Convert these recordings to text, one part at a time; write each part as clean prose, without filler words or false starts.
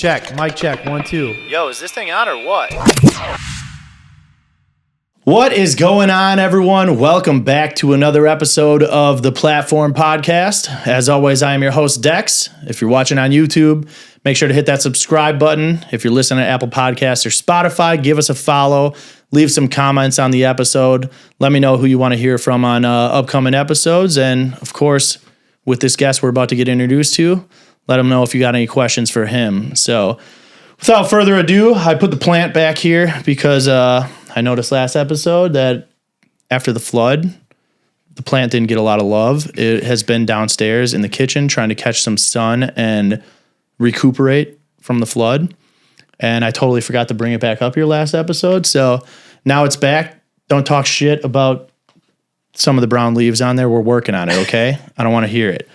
Check, mic check, 1, 2. Yo, is this thing on or what? What is going on, everyone? Welcome back to another episode of the Platform Podcast. As always, I am your host, Dex. If you're watching on YouTube, make sure to hit that subscribe button. If you're listening to Apple Podcasts or Spotify, give us a follow. Leave some comments on the episode. Let me know who you want to hear from on upcoming episodes. And, of course, with this guest we're about to get introduced to, let him know if you got any questions for him. So, without further ado, I put the plant back here because I noticed last episode that after the flood, the plant didn't get a lot of love. It has been downstairs in the kitchen trying to catch some sun and recuperate from the flood. And I totally forgot to bring it back up here last episode. So now it's back. Don't talk shit about some of the brown leaves on there. We're working on it, okay? I don't want to hear it.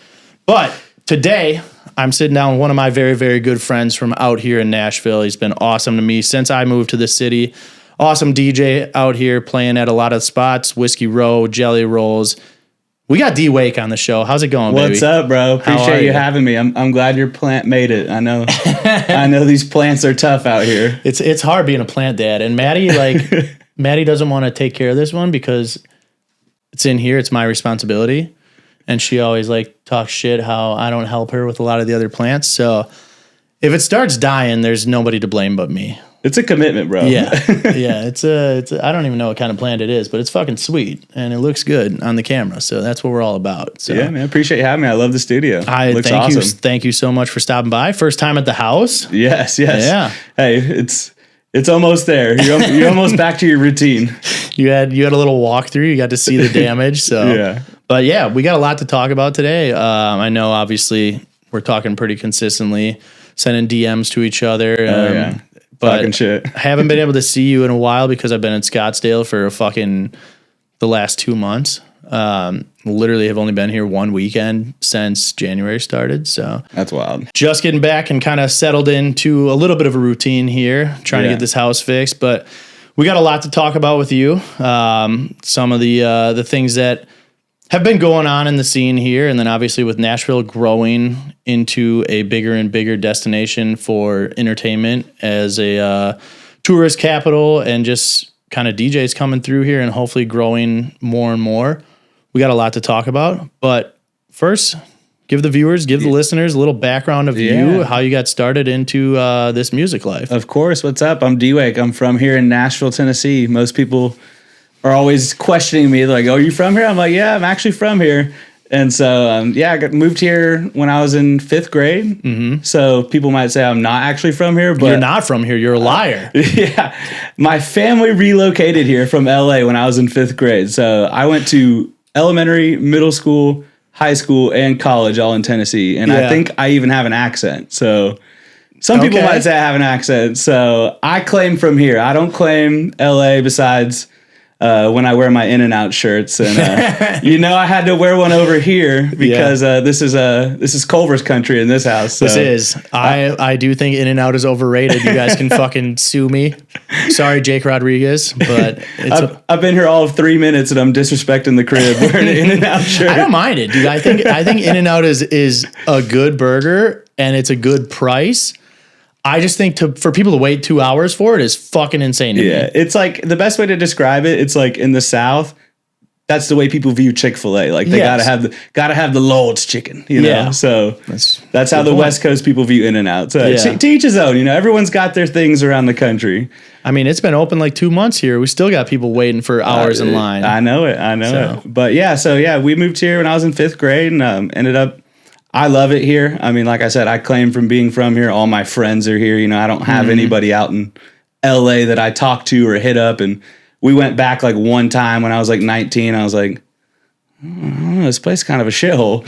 But today, I'm sitting down with one of my very, very good friends from out here in Nashville. He's been awesome to me since I moved to the city. Awesome DJ out here playing at a lot of spots, Whiskey Row, Jelly Rolls. We got D Wake on the show. How's it going, baby? What's up, bro? Appreciate you having me. I'm glad your plant made it. I know these plants are tough out here. It's hard being a plant dad. And Maddie, Maddie doesn't want to take care of this one because it's in here. It's my responsibility. And she always talks shit how I don't help her with a lot of the other plants. So if it starts dying, there's nobody to blame but me. It's a commitment, bro. Yeah. It's I don't even know what kind of plant it is, but it's fucking sweet and it looks good on the camera. So that's what we're all about. So yeah, man. Appreciate you having me. I love the studio. Looks awesome. Thank you so much for stopping by. First time at the house. Yes. Yeah. Hey, it's almost there. You're almost back to your routine. You had a little walkthrough. You got to see the damage. So yeah. But yeah, we got a lot to talk about today. I know obviously we're talking pretty consistently, sending DMs to each other. Yeah. But talking shit. I haven't been able to see you in a while because I've been in Scottsdale for the last 2 months. Literally have only been here one weekend since January started. So that's wild. Just getting back and kind of settled into a little bit of a routine here, trying to get this house fixed. But we got a lot to talk about with you. Some of the things that have been going on in the scene here, and then obviously with Nashville growing into a bigger and bigger destination for entertainment as a tourist capital, and just kind of DJs coming through here and hopefully growing more and more. We got a lot to talk about, but first, give the listeners a little background of you, how you got started into this music life. Of course. What's up? I'm D-Wake. I'm from here in Nashville, Tennessee. Most people are always questioning me, like, "Oh, you from here?" I'm like, "Yeah, I'm actually from here." And so, I moved here when I was in 5th grade. Mm-hmm. So people might say I'm not actually from here, but you're not from here. You're a liar. Yeah, my family relocated here from LA when I was in 5th grade. So I went to elementary, middle school, high school, and college all in Tennessee. And I think I even have an accent. So some people might say I have an accent. So I claim from here. I don't claim LA besides when I wear my In-N-Out shirts, and I had to wear one over here because this is Culver's country in this house. So. This is. I do think In-N-Out is overrated. You guys can fucking sue me. Sorry, Jake Rodriguez, but I've been here all of 3 minutes and I'm disrespecting the crib wearing an In-N-Out shirt. I don't mind it, dude. I think In-N-Out is a good burger and it's a good price. I just think for people to wait 2 hours for it is fucking insane to me. Yeah, it's like the best way to describe it. It's like in the South, that's the way people view Chick-fil-A. Like they gotta have the Lord's chicken, you know. Yeah. So that's how the West Coast people view In-N-Out. So to each his own. Everyone's got their things around the country. I mean, it's been open 2 months here. We still got people waiting for hours in line. I know it. But we moved here when I was in 5th grade and ended up. I love it here. I mean, like I said, I claim from being from here. All my friends are here. I don't have anybody out in LA that I talk to or hit up. And we went back one time when I was 19. I was like, I don't know, this place is kind of a shithole.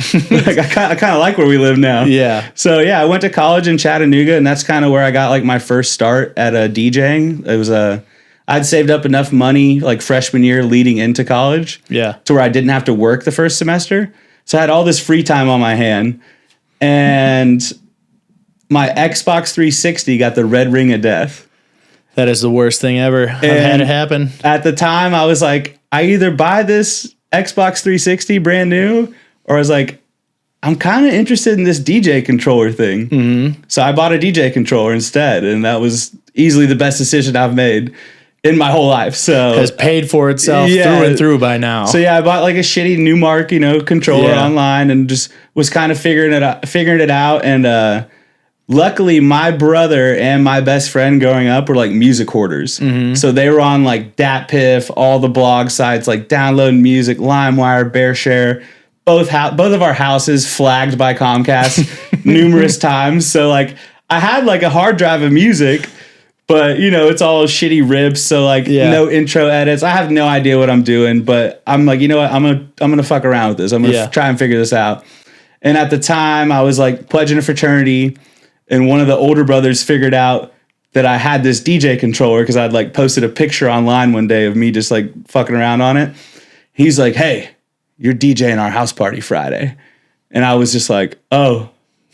I kind of like where we live now. Yeah. So I went to college in Chattanooga, and that's kind of where I got my first start at DJing. It was I'd saved up enough money freshman year leading into college. Yeah. To where I didn't have to work the first semester. So I had all this free time on my hand, and my Xbox 360 got the red ring of death. That is the worst thing ever. I've had it happen. At the time, I was like, I either buy this Xbox 360 brand new, or I was like, I'm kind of interested in this DJ controller thing. Mm-hmm. So I bought a DJ controller instead, and that was easily the best decision I've made in my whole life. So has paid for itself through and through by now. So yeah, I bought like a shitty Newmark, controller online, and just was kind of figuring it out. And luckily, my brother and my best friend growing up were like music hoarders. Mm-hmm. So they were on like DatPiff, all the blog sites, like Download Music, LimeWire, BearShare. Both of our houses flagged by Comcast numerous times. So like I had like a hard drive of music, but it's all shitty rips. So like no intro edits. I have no idea what I'm doing, but I'm like, you know what? I'm gonna fuck around with this. I'm gonna try and figure this out. And at the time, I was like pledging a fraternity, and one of the older brothers figured out that I had this DJ controller because I'd like posted a picture online one day of me just like fucking around on it. He's like, "Hey, you're DJing our house party Friday," and I was just like, "Oh,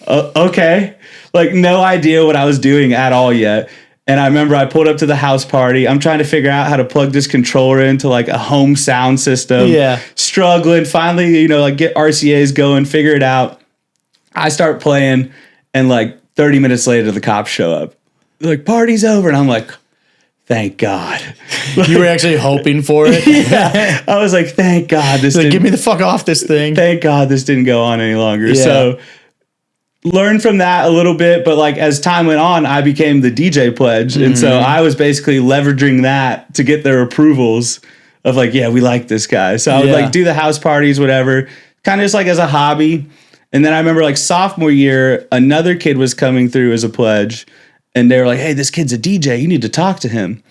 okay." Like no idea what I was doing at all yet. And I remember I pulled up to the house party. I'm trying to figure out how to plug this controller into like a home sound system. Yeah. Struggling. Finally, like get RCAs going, figure it out. I start playing, and like 30 minutes later, the cops show up. They're like, "Party's over." And I'm like, thank God. You were actually hoping for it? Yeah. I was like, thank God. Give me the fuck off this thing. Thank God this didn't go on any longer. Yeah. So learned from that a little bit, but like as time went on, I became the DJ pledge. Mm-hmm. And so I was basically leveraging that to get their approvals of like, yeah, we like this guy. So I would like do the house parties, whatever, kind of just like as a hobby. And then I remember like sophomore year, another kid was coming through as a pledge, and they were like, "Hey, this kid's a DJ. You need to talk to him."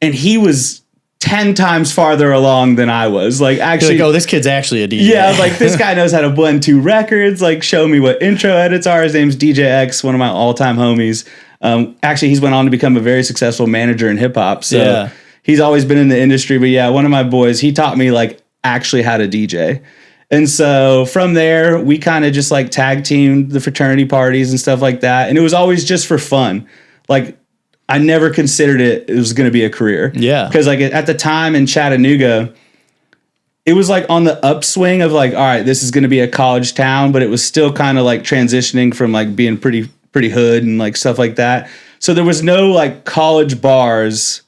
And he was 10 times farther along than I was. Like, actually, oh, this kid's actually a DJ. Yeah, like this guy knows how to blend two records. Like, show me what intro edits are. His name's DJ X, one of my all-time homies. Actually, he's went on to become a very successful manager in hip hop. So he's always been in the industry. But yeah, one of my boys, he taught me like actually how to DJ. And so from there, we kind of just like tag teamed the fraternity parties and stuff like that. And it was always just for fun. Like, I never considered it was going to be a career. Yeah. Because like at the time in Chattanooga, it was like on the upswing of like, all right, this is going to be a college town, but it was still kind of like transitioning from like being pretty hood and like stuff like that. So there was no like college bars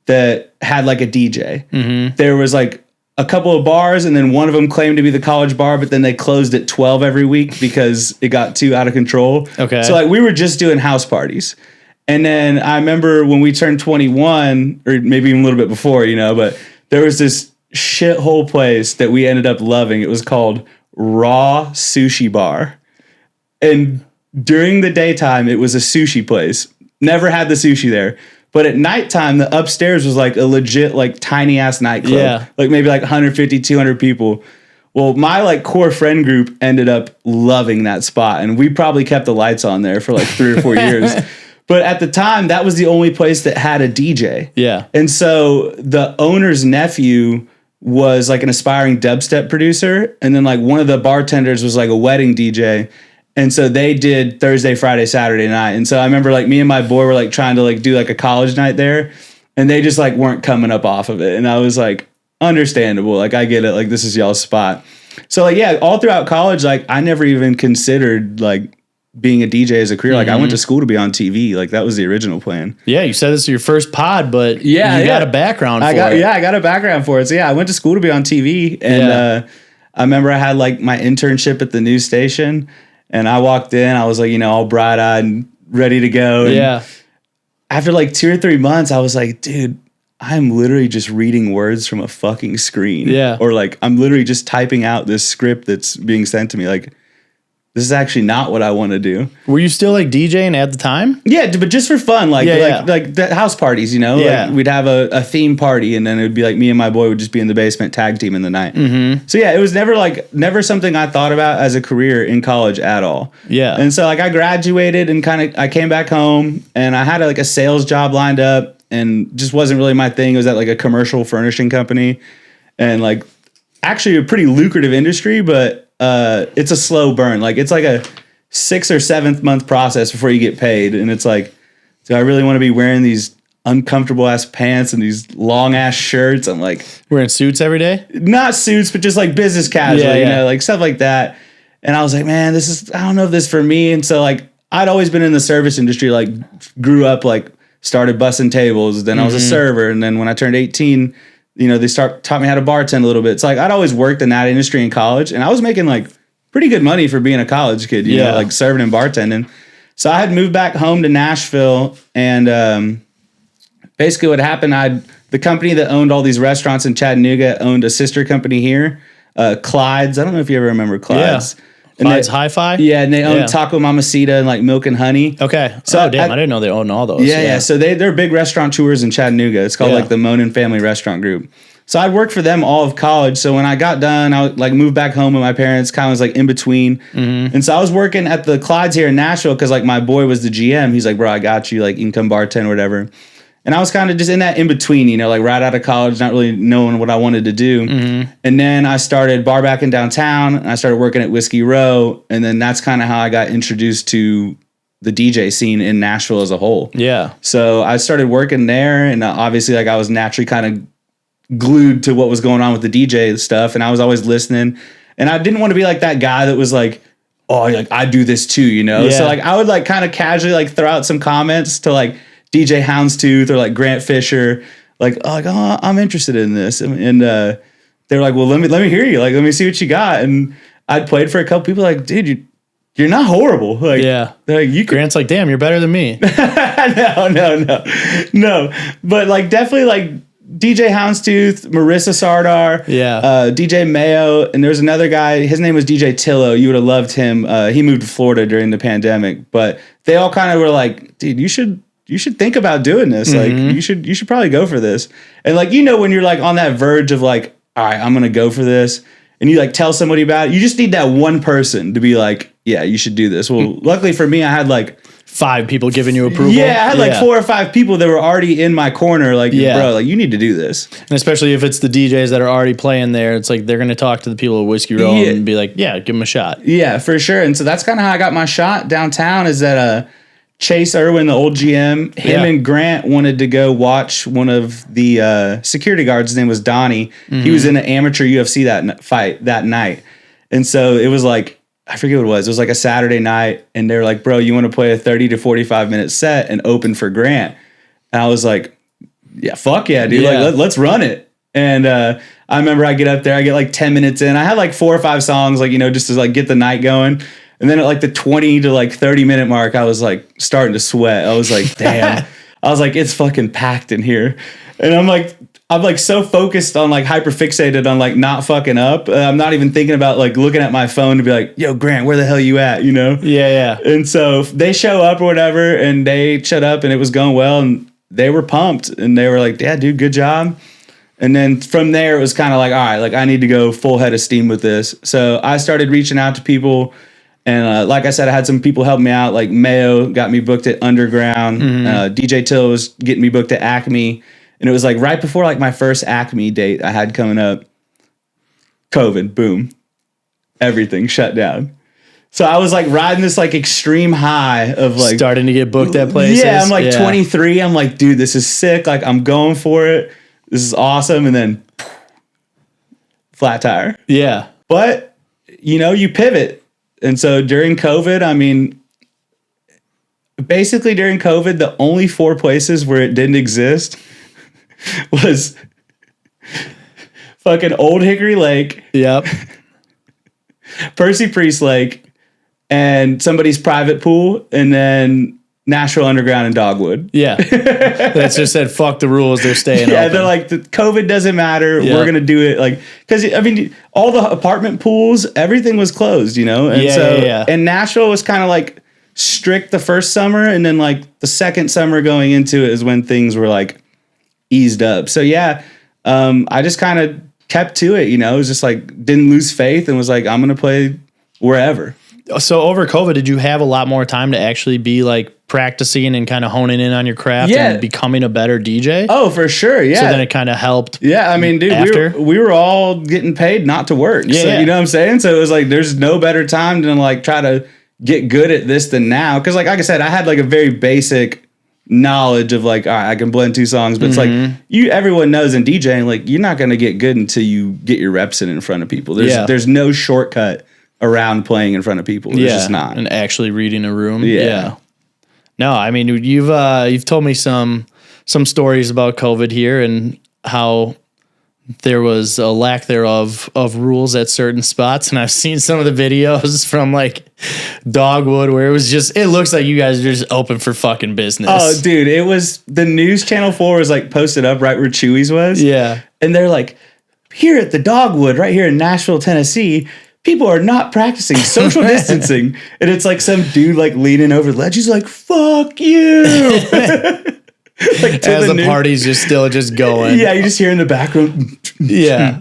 that had like a DJ. Mm-hmm. There was like a couple of bars, and then one of them claimed to be the college bar, but then they closed at 12 every week because it got too out of control. Okay. So like we were just doing house parties. And then I remember when we turned 21, or maybe even a little bit before, but there was this shithole place that we ended up loving. It was called Raw Sushi Bar. And during the daytime, it was a sushi place. Never had the sushi there. But at nighttime, the upstairs was like a legit, like tiny ass nightclub. Yeah. Like maybe like 150, 200 people. Well, my like core friend group ended up loving that spot. And we probably kept the lights on there for like 3 or 4 years. But at the time, that was the only place that had a DJ. Yeah. And so the owner's nephew was like an aspiring dubstep producer. And then like one of the bartenders was like a wedding DJ. And so they did Thursday, Friday, Saturday night. And so I remember like me and my boy were like trying to like do like a college night there. And they just like weren't coming up off of it. And I was like, understandable. Like I get it. Like this is y'all's spot. So like, yeah, all throughout college, like I never even considered like being a DJ as a career. Like I went to school to be on TV. Like that was the original plan. Yeah, you said this is your first pod, but you got a background for it. Yeah, I got a background for it. So yeah, I went to school to be on TV. And I remember I had like my internship at the news station, and I walked in, I was like, all bright-eyed and ready to go. And after like 2 or 3 months, I was like, dude, I'm literally just reading words from a fucking screen. Yeah. Or like I'm literally just typing out this script that's being sent to me. Like, this is actually not what I want to do. Were you still like DJing at the time? Yeah, but just for fun, like the house parties, Like we'd have a theme party, and then it would be like me and my boy would just be in the basement tag team in the night. Mm-hmm. So yeah, it was never something I thought about as a career in college at all. Yeah, and so like I graduated and I came back home, and I had like a sales job lined up, and just wasn't really my thing. It was at like a commercial furnishing company, and like actually a pretty lucrative industry, but it's a slow burn. Like it's like a 6th or 7th month process before you get paid. And it's like, do I really want to be wearing these uncomfortable ass pants and these long ass shirts? I'm like wearing suits every day? Not suits, but just like business casual, like stuff like that. And I was like, man, I don't know if this is for me. And so like, I'd always been in the service industry, like grew up, like started bussing tables. Then I was a server. And then when I turned 18, you know, they taught me how to bartend a little bit. It's like, I'd always worked in that industry in college, and I was making like pretty good money for being a college kid, you know, like serving and bartending. So I had moved back home to Nashville, and basically what happened, the company that owned all these restaurants in Chattanooga owned a sister company here, Clyde's. I don't know if you ever remember Clyde's. Yeah. Clyde's Hi-Fi? Yeah, and they own Taco Mamacita and like Milk and Honey. Okay. So I didn't know they owned all those. Yeah. So they're big restaurateurs in Chattanooga. It's called like the Monin Family Restaurant Group. So I'd worked for them all of college. So when I got done, I like moved back home with my parents, kind of was like in between. And so I was working at the Clyde's here in Nashville because like my boy was the GM. He's like, bro, I got you. Like you can come bartend or whatever. And I was kind of just in that in between, you know, like right out of college, not really knowing what I wanted to do. And then I started bar backing downtown, and I started working at Whiskey Row. And then that's kind of how I got introduced to the DJ scene in Nashville as a whole. Yeah. So I started working there, and obviously like I was naturally kind of glued to what was going on with the DJ stuff. And I was always listening. And I didn't want to be like that guy that was like, oh, like I do this too, you know? So like I would like kind of casually like throw out some comments to like DJ Houndstooth or like Grant Fisher, like, oh, I'm interested in this. And they were like, well, let me hear you. Like, let me see what you got. And I'd played for a couple people like, dude, you're not horrible. Like, like Grant's like, damn, you're better than me. No. But like, definitely like DJ Houndstooth, Marissa Sardar, DJ Mayo. And there's another guy, his name was DJ Tillo. You would have loved him. He moved to Florida during the pandemic, but they all kind of were like, dude, you should think about doing this. Like you should probably go for this. And like, you know, when you're like on that verge of like, all right, I'm going to go for this. And you like tell somebody about it. You just need that one person to be like, yeah, you should do this. Well, luckily for me, I had like 5 people giving you approval. Yeah, I had like 4 or 5 people that were already in my corner. Like, bro, like you need to do this. And especially if it's the DJs that are already playing there, it's like they're going to talk to the people at Whiskey Row and be like, yeah, give them a shot. Yeah, for sure. And so that's kind of how I got my shot downtown, is that Chase Irwin, the old GM, him and Grant wanted to go watch one of the security guards. His name was Donnie. He was in an amateur UFC fight that night. And so it was like, I forget what it was. It was like a Saturday night. And they were like, bro, you want to play a 30 to 45 minute set and open for Grant? And I was like, yeah, fuck yeah, dude. Like, let's run it. And I remember I get up there, I get like 10 minutes in. I had like 4 or 5 songs, like, you know, just to like get the night going. And then at like the 20 to like 30 minute mark, I was like starting to sweat. I was like, damn. I was like, it's fucking packed in here. And I'm like so focused on like hyper fixated on like not fucking up. I'm not even thinking about like looking at my phone to be like, yo, Grant, where the hell you at? You know? Yeah. And so they show up or whatever, and they shut up, and it was going well, and they were pumped, and they were like, yeah, dude, good job. And then from there, it was kind of like, all right, like I need to go full head of steam with this. So I started reaching out to people. And like I said, I had some people help me out. Like Mayo got me booked at Underground. DJ Till was getting me booked at Acme. And it was like right before like my first Acme date I had coming up. COVID, boom. Everything shut down. So I was like riding this like extreme high of like starting to get booked at places. Yeah, I'm like 23. I'm like, dude, this is sick. Like I'm going for it. This is awesome. And then flat tire. Yeah. But, you know, you pivot. And so during COVID, I mean, basically during COVID, the only 4 places where it didn't exist was fucking Old Hickory Lake. Yep. Percy Priest Lake, and somebody's private pool, and then Nashville Underground and Dogwood. Yeah. That's just said, fuck the rules. They're staying open. They're like, the COVID doesn't matter. Yep. We're going to do it. Like, because, I mean, all the apartment pools, everything was closed, you know? And and Nashville was kind of like strict the first summer. And then like the second summer going into it is when things were like eased up. So I just kind of kept to it, you know? It was just like, didn't lose faith and was like, I'm going to play wherever. So over COVID, did you have a lot more time to actually be like practicing and kind of honing in on your craft and becoming a better DJ? Oh, for sure. Yeah. So then it kind of helped. Yeah. I mean, dude, we were all getting paid not to work. Yeah. So, you know what I'm saying? So it was like, there's no better time than like try to get good at this than now. Cause like I said, I had like a very basic knowledge of like, all right, I can blend 2 songs, but it's like everyone knows in DJing, like you're not going to get good until you get your reps in front of people. There's no shortcut around playing in front of people. It's just not. And actually reading a room. Yeah. No, I mean, you've told me some stories about COVID here and how there was a lack thereof of rules at certain spots. And I've seen some of the videos from like Dogwood where it looks like you guys are just open for fucking business. Oh, dude, it was the news channel 4 was like posted up right where Chewy's was. Yeah. And they're like, here at the Dogwood, right here in Nashville, Tennessee, people are not practicing social distancing. And it's like some dude like leaning over the ledge. He's like, fuck you. Like as the party's just going. Yeah, you just hear in the background. Yeah.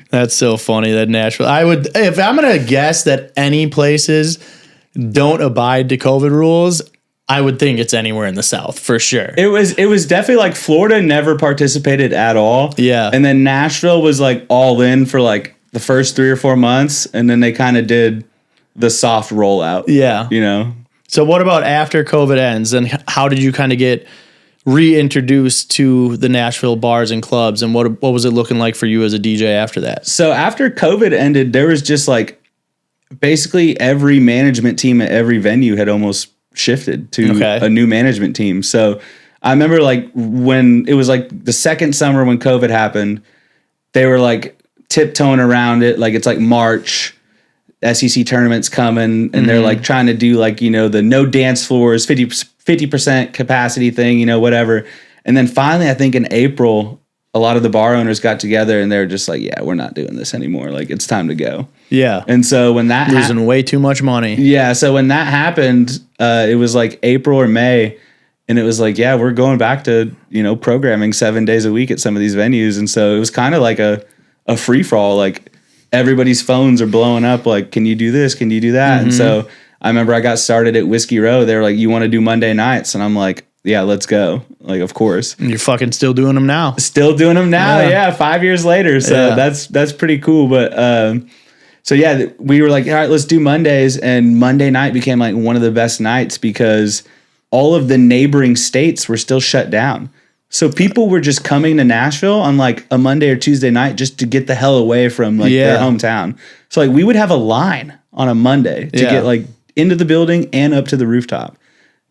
That's so funny, that Nashville. If I'm going to guess that any places don't abide to COVID rules, I would think it's anywhere in the South for sure. It was definitely like Florida never participated at all. Yeah. And then Nashville was like all in for like the first 3 or 4 months. And then they kind of did the soft rollout. Yeah. You know? So what about after COVID ends, and how did you kind of get reintroduced to the Nashville bars and clubs, and what was it looking like for you as a DJ after that? So after COVID ended, there was just like basically every management team at every venue had almost shifted to a new management team. So I remember like when it was like the second summer when COVID happened, they were like tiptoeing around it. Like it's like March, SEC tournaments coming, and they're like trying to do like, you know, the no dance floors, 50% capacity thing, you know, whatever. And then finally, I think in April, a lot of the bar owners got together and they're just like, yeah, we're not doing this anymore. Like, it's time to go. Yeah. And so when that losing way too much money. Yeah. So when that happened, it was like April or May, and it was like, yeah, we're going back to, you know, programming 7 days a week at some of these venues. And so it was kind of like a free for all. Like everybody's phones are blowing up. Like, can you do this? Can you do that? And so I remember I got started at Whiskey Row. They were like, you want to do Monday nights? And I'm like, yeah, let's go. Like, of course. And you're fucking still doing them now. Still doing them now. Yeah. 5 years later. So that's pretty cool. But, so yeah, we were like, all right, let's do Mondays. And Monday night became like one of the best nights because all of the neighboring states were still shut down. So people were just coming to Nashville on like a Monday or Tuesday night just to get the hell away from like their hometown. So like we would have a line on a Monday to get like into the building and up to the rooftop.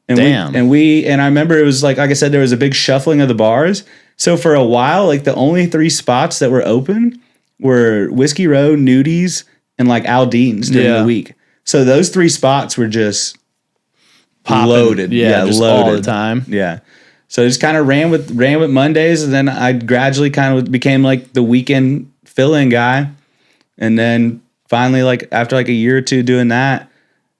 And and I remember it was like I said, there was a big shuffling of the bars. So for a while, like the only 3 spots that were open were Whiskey Row, Nudies, and like Aldean's during the week. So those 3 spots were just popping, loaded. Just loaded all the time. Yeah. So I just kind of ran with Mondays, and then I gradually kind of became like the weekend fill-in guy. And then finally, like after like a year or two doing that,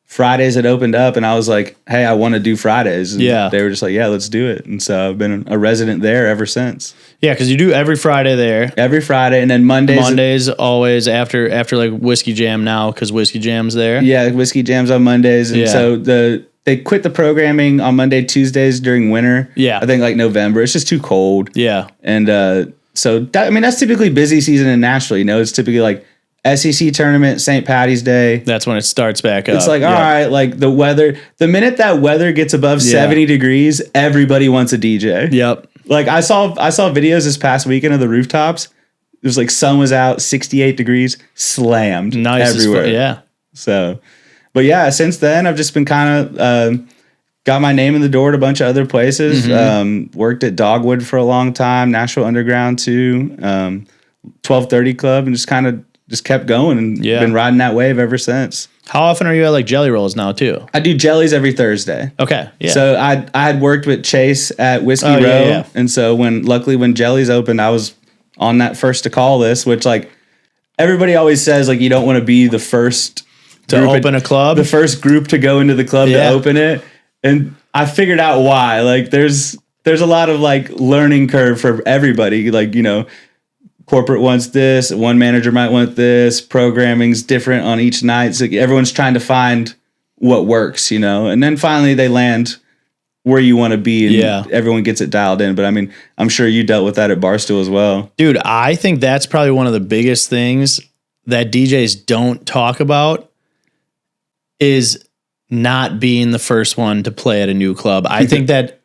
Fridays had opened up, and I was like, hey, I want to do Fridays. And they were just like, yeah, let's do it. And so I've been a resident there ever since. Yeah, because you do every Friday there. Every Friday, and then Mondays always after like Whiskey Jam now, because Whiskey Jam's there. Yeah, Whiskey Jam's on Mondays. And so they quit the programming on Monday, Tuesdays during winter. Yeah. I think like November. It's just too cold. Yeah. And so, that's typically busy season in Nashville. You know, it's typically like SEC tournament, St. Patty's Day. That's when it starts back up. It's like, all right, like the weather, the minute that weather gets above 70 degrees, everybody wants a DJ. Yep. Like I saw videos this past weekend of the rooftops. It was like sun was out, 68 degrees, slammed everywhere. Yeah. So, but yeah, since then I've just been kind of got my name in the door at a bunch of other places. Worked at Dogwood for a long time, Nashville Underground too, 1230 Club, and just kept going and been riding that wave ever since. How often are you at like Jelly Rolls now too? I do jellies every Thursday. Okay. Yeah. So I had worked with Chase at Whiskey Row. And so luckily when Jellies opened, I was on that first to call list, which like everybody always says, like, you don't want to be the first to open a club, the first group to go into the club to open it. And I figured out why. Like there's a lot of like learning curve for everybody. Like, you know, corporate wants this, one manager might want this, programming's different on each night. So everyone's trying to find what works, you know, and then finally they land where you want to be and everyone gets it dialed in. But I mean, I'm sure you dealt with that at Barstool as well. Dude, I think that's probably one of the biggest things that DJs don't talk about is not being the first one to play at a new club. I think that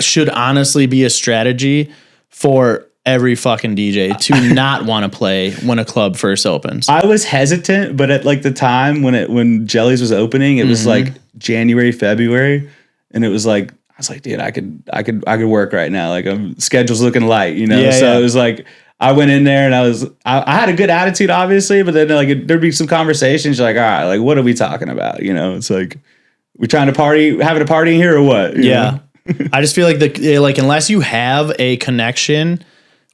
should honestly be a strategy for every fucking DJ to not want to play when a club first opens. I was hesitant, but at like the time when Jellies was opening, it was like January, February, and it was like I was like, dude, I could work right now. Like, schedule's looking light, you know. It was like I went in there and I had a good attitude, obviously, but then like there'd be some conversations. You're like, all right, like what are we talking about? You know, it's like we trying to party, having a party here or what? You know? I just feel like unless you have a connection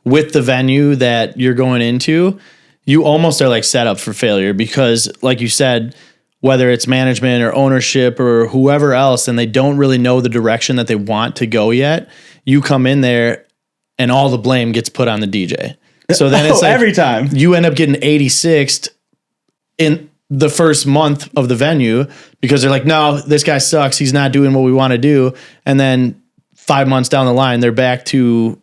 with the venue that you're going into, you almost are like set up for failure because, like you said, whether it's management or ownership or whoever else, and they don't really know the direction that they want to go yet, you come in there and all the blame gets put on the DJ. So then it's like every time you end up getting 86th in the first month of the venue because they're like, no, this guy sucks. He's not doing what we want to do. And then 5 months down the line, they're back to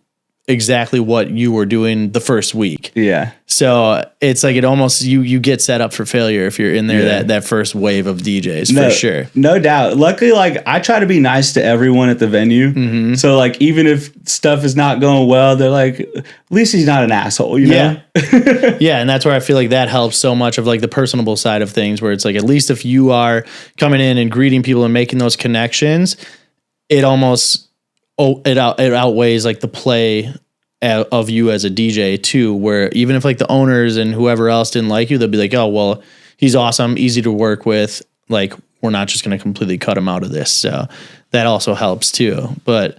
exactly what you were doing the first week. Yeah. So it's like it almost you get set up for failure if you're in there that first wave of DJs for sure. No doubt. Luckily, like I try to be nice to everyone at the venue. So like even if stuff is not going well, they're like, at least he's not an asshole, you know? Yeah, and that's where I feel like that helps so much of like the personable side of things where it's like at least if you are coming in and greeting people and making those connections, it almost it outweighs like the play of you as a DJ too, where even if like the owners and whoever else didn't like you, they'll be like, oh, well, he's awesome, easy to work with. Like, we're not just going to completely cut him out of this. So that also helps too. But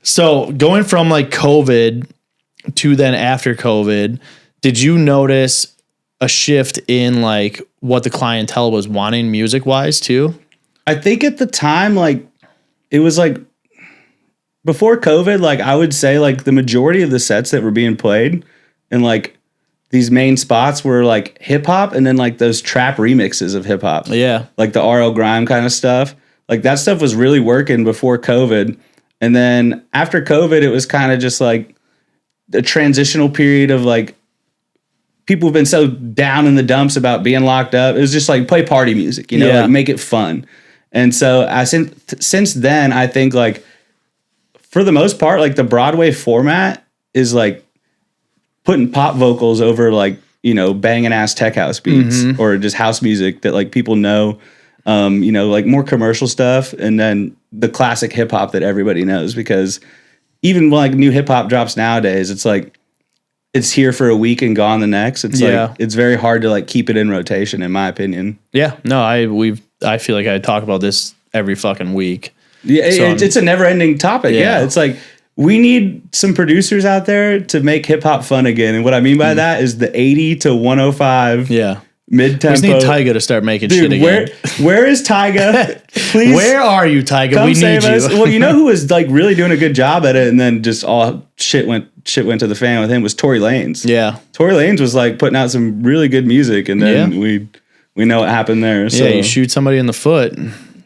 so going from like COVID to then after COVID, did you notice a shift in like what the clientele was wanting music wise too? I think at the time, like it was like, before COVID, like I would say like the majority of the sets that were being played and like these main spots were like hip hop and then like those trap remixes of hip hop. Yeah. Like the RL grime kind of stuff. Like that stuff was really working before COVID. And then after COVID, it was kind of just like the transitional period of like people have been so down in the dumps about being locked up. It was just like play party music, you know, like make it fun. And so since then, I think like, for the most part, like the Broadway format is like putting pop vocals over like, you know, banging ass tech house beats or just house music that like people know, you know, like more commercial stuff. And then the classic hip hop that everybody knows, because even like new hip hop drops nowadays, it's like, it's here for a week and gone the next. It's like, it's very hard to like keep it in rotation in my opinion. Yeah, no, I feel like I talk about this every fucking week. Yeah, so it's a never-ending topic. Yeah, it's like we need some producers out there to make hip-hop fun again. And what I mean by that is the 80 to 105 mid-tempo. We just need Tyga to start making shit again. Where is Tyga? Please. Where are you, Tyga? Come We save need us. you. Well, you know who was like really doing a good job at it and then just all shit went to the fan with him was Tory Lanez. Yeah. Tory Lanez was like putting out some really good music and then we know what happened there. So. Yeah, you shoot somebody in the foot.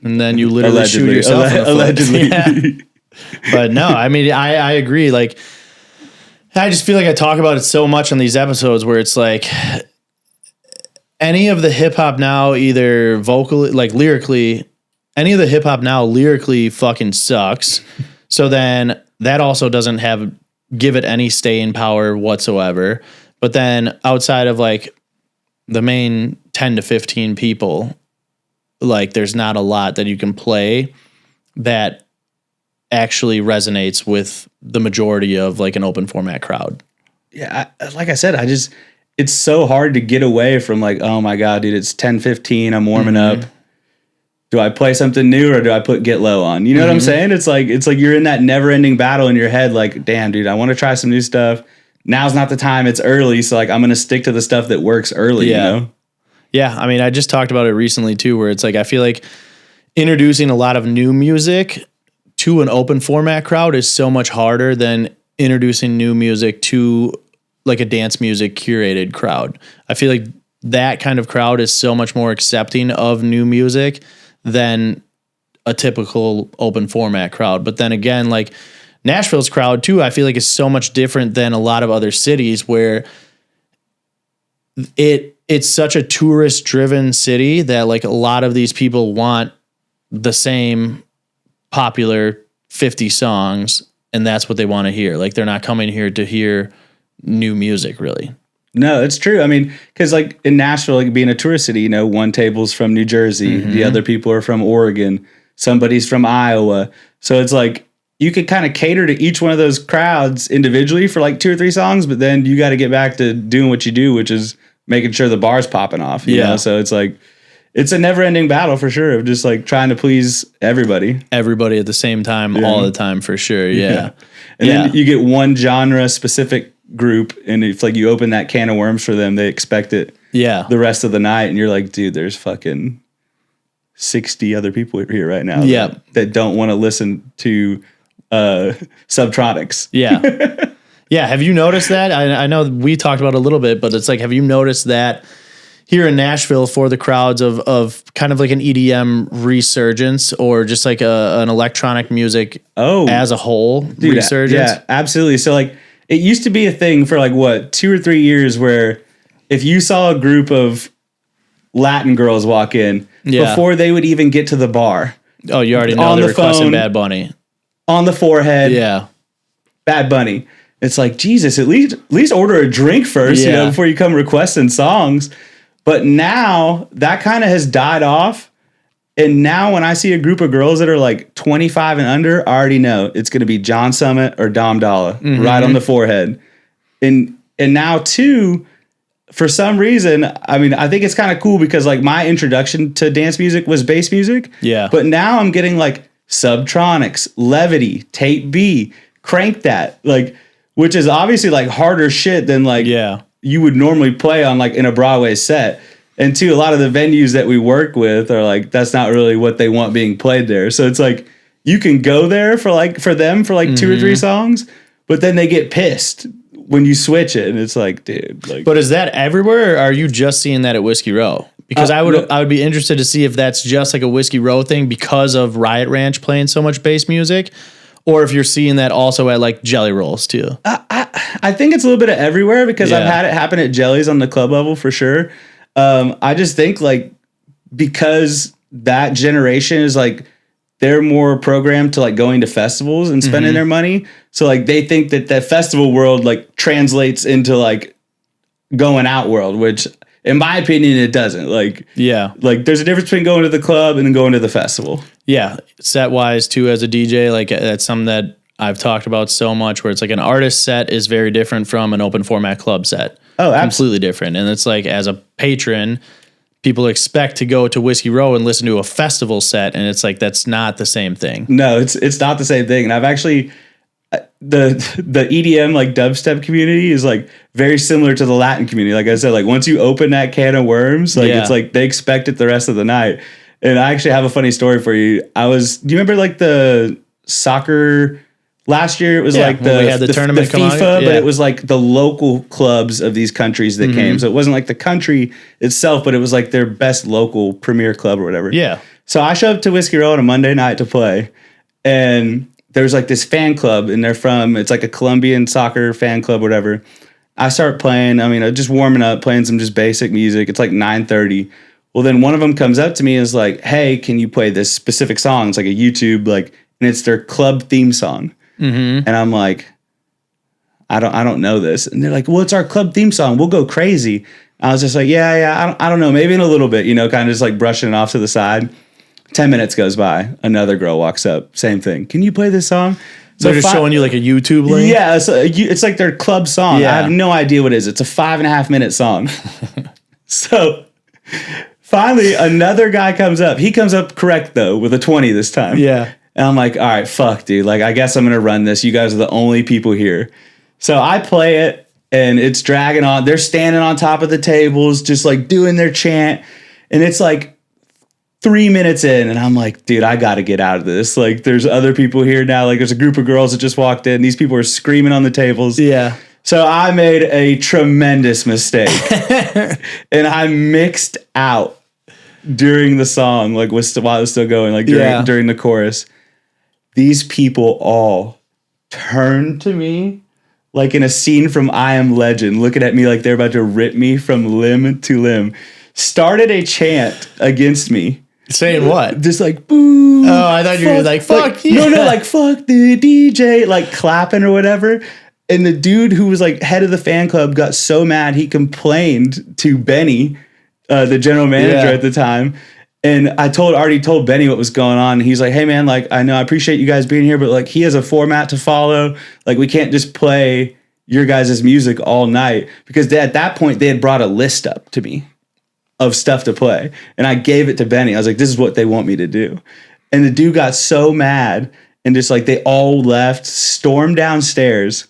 And then you literally shoot yourself in the foot. Allegedly. Yeah. But no, I mean, I agree. Like, I just feel like I talk about it so much on these episodes where it's like any of the hip hop now, either vocally, like lyrically, any of the hip hop now lyrically fucking sucks. So then that also doesn't give it any staying power whatsoever. But then outside of like the main 10 to 15 people, like there's not a lot that you can play that actually resonates with the majority of like an open format crowd. Yeah. Like I said, it's so hard to get away from like, oh my God, dude, it's 10:15. I'm warming up. Do I play something new or do I put Get Low on? You know what I'm saying? It's like you're in that never ending battle in your head. Like, damn, dude, I want to try some new stuff. Now's not the time. It's early. So like, I'm going to stick to the stuff that works early, you know? Yeah, I mean, I just talked about it recently too, where it's like I feel like introducing a lot of new music to an open format crowd is so much harder than introducing new music to like a dance music curated crowd. I feel like that kind of crowd is so much more accepting of new music than a typical open format crowd. But then again, like Nashville's crowd too, I feel like is so much different than a lot of other cities where it's such a tourist driven city that like a lot of these people want the same popular 50 songs and that's what they want to hear. Like they're not coming here to hear new music, really. No, it's true. I mean, because like in Nashville, like being a tourist city, one table's from New Jersey, the other people are from Oregon, somebody's from Iowa. So it's like you could kind of cater to each one of those crowds individually for like 2 or 3 songs, but then you got to get back to doing what you do, which is making sure the bar's popping off. You know? So it's like, it's a never ending battle for sure of just like trying to please everybody. Everybody at the same time, all the time for sure. Yeah. And then you get one genre specific group, and if like you open that can of worms for them, they expect it the rest of the night, and you're like, dude, there's fucking 60 other people here right now that don't want to listen to Subtronics. Yeah. Have you noticed that? I know we talked about it a little bit, but it's like, have you noticed that here in Nashville for the crowds of kind of like an EDM resurgence, or just like an electronic music as a whole resurgence? Yeah, absolutely. So like it used to be a thing for like 2 or 3 years where if you saw a group of Latin girls walk in before they would even get to the bar. Oh, you already know they're requesting Bad Bunny. On the forehead. Bad Bunny. It's like, Jesus, at least order a drink first, before you come requesting songs. But now that kind of has died off. And now when I see a group of girls that are like 25 and under, I already know it's going to be John Summit or Dom Dalla right on the forehead. And now too, for some reason, I mean, I think it's kind of cool because like my introduction to dance music was bass music. Yeah. But now I'm getting like Subtronics, Levity, Tape B, Crank That, like, which is obviously like harder shit than like you would normally play on like in a Broadway set. And two, a lot of the venues that we work with are like, that's not really what they want being played there. So it's like, you can go there for them for 2 or 3 songs, but then they get pissed when you switch it. And it's like, dude. Like, but is that everywhere, or are you just seeing that at Whiskey Row? Because I would be interested to see if that's just like a Whiskey Row thing because of Riot Ranch playing so much bass music, or if you're seeing that also at like Jelly Rolls too. I think it's a little bit of everywhere because I've had it happen at Jellies on the club level for sure. I just think like because that generation is like they're more programmed to like going to festivals and spending their money. So like they think that that festival world like translates into like going out world, which in my opinion it doesn't. Like like there's a difference between going to the club and then going to the festival. Yeah, set wise too as a DJ, like that's something that I've talked about so much, where it's like an artist set is very different from an open format club set. Oh, absolutely. Completely different. And it's like, as a patron, people expect to go to Whiskey Row and listen to a festival set, and it's like, that's not the same thing. No, it's not the same thing. And I've actually, the EDM like dubstep community is like very similar to the Latin community. Like I said, like once you open that can of worms, like it's like they expect it the rest of the night. And I actually have a funny story for you. Do you remember like the soccer last year? It was like we had the tournament the FIFA, but it was like the local clubs of these countries that came. So it wasn't like the country itself, but it was like their best local premier club or whatever. Yeah. So I showed up to Whiskey Row on a Monday night to play, and there's like this fan club, and it's like a Colombian soccer fan club, whatever. I start playing, just warming up, playing some just basic music. It's like 9:30. Well, then one of them comes up to me and is like, hey, can you play this specific song? It's like a YouTube, and it's their club theme song. And I'm like, I don't know this. And they're like, well, it's our club theme song. We'll go crazy. I was just like, I don't know. Maybe in a little bit, kind of just like brushing it off to the side. 10 minutes goes by. Another girl walks up. Same thing. Can you play this song? So they're just showing you like a YouTube link? Yeah. It's like their club song. Yeah. I have no idea what it is. It's a 5.5 minute song. So finally, another guy comes up. He comes up correct, though, with a 20 this time. Yeah. And I'm like, all right, fuck, dude. Like, I guess I'm going to run this. You guys are the only people here. So I play it, and it's dragging on. They're standing on top of the tables, just like doing their chant. And it's like 3 minutes in, and I'm like, dude, I got to get out of this. Like, there's other people here now. Like, there's a group of girls that just walked in. These people are screaming on the tables. Yeah. So I made a tremendous mistake. And I mixed out during the song, like while it was still going, like during the chorus. These people all turned to me like in a scene from I Am Legend, looking at me like they're about to rip me from limb to limb. Started a chant against me. Saying what? Just like, boo. Oh, I thought you were like, fuck you. No, like, fuck the DJ, like clapping or whatever. And the dude who was like head of the fan club got so mad he complained to Benny, the general manager at the time. And I already told Benny what was going on. He's like, hey man, like, I know I appreciate you guys being here, but like he has a format to follow. Like we can't just play your guys' music all night, because at that point they had brought a list up to me of stuff to play. And I gave it to Benny. I was like, this is what they want me to do. And the dude got so mad and just like they all left, stormed downstairs.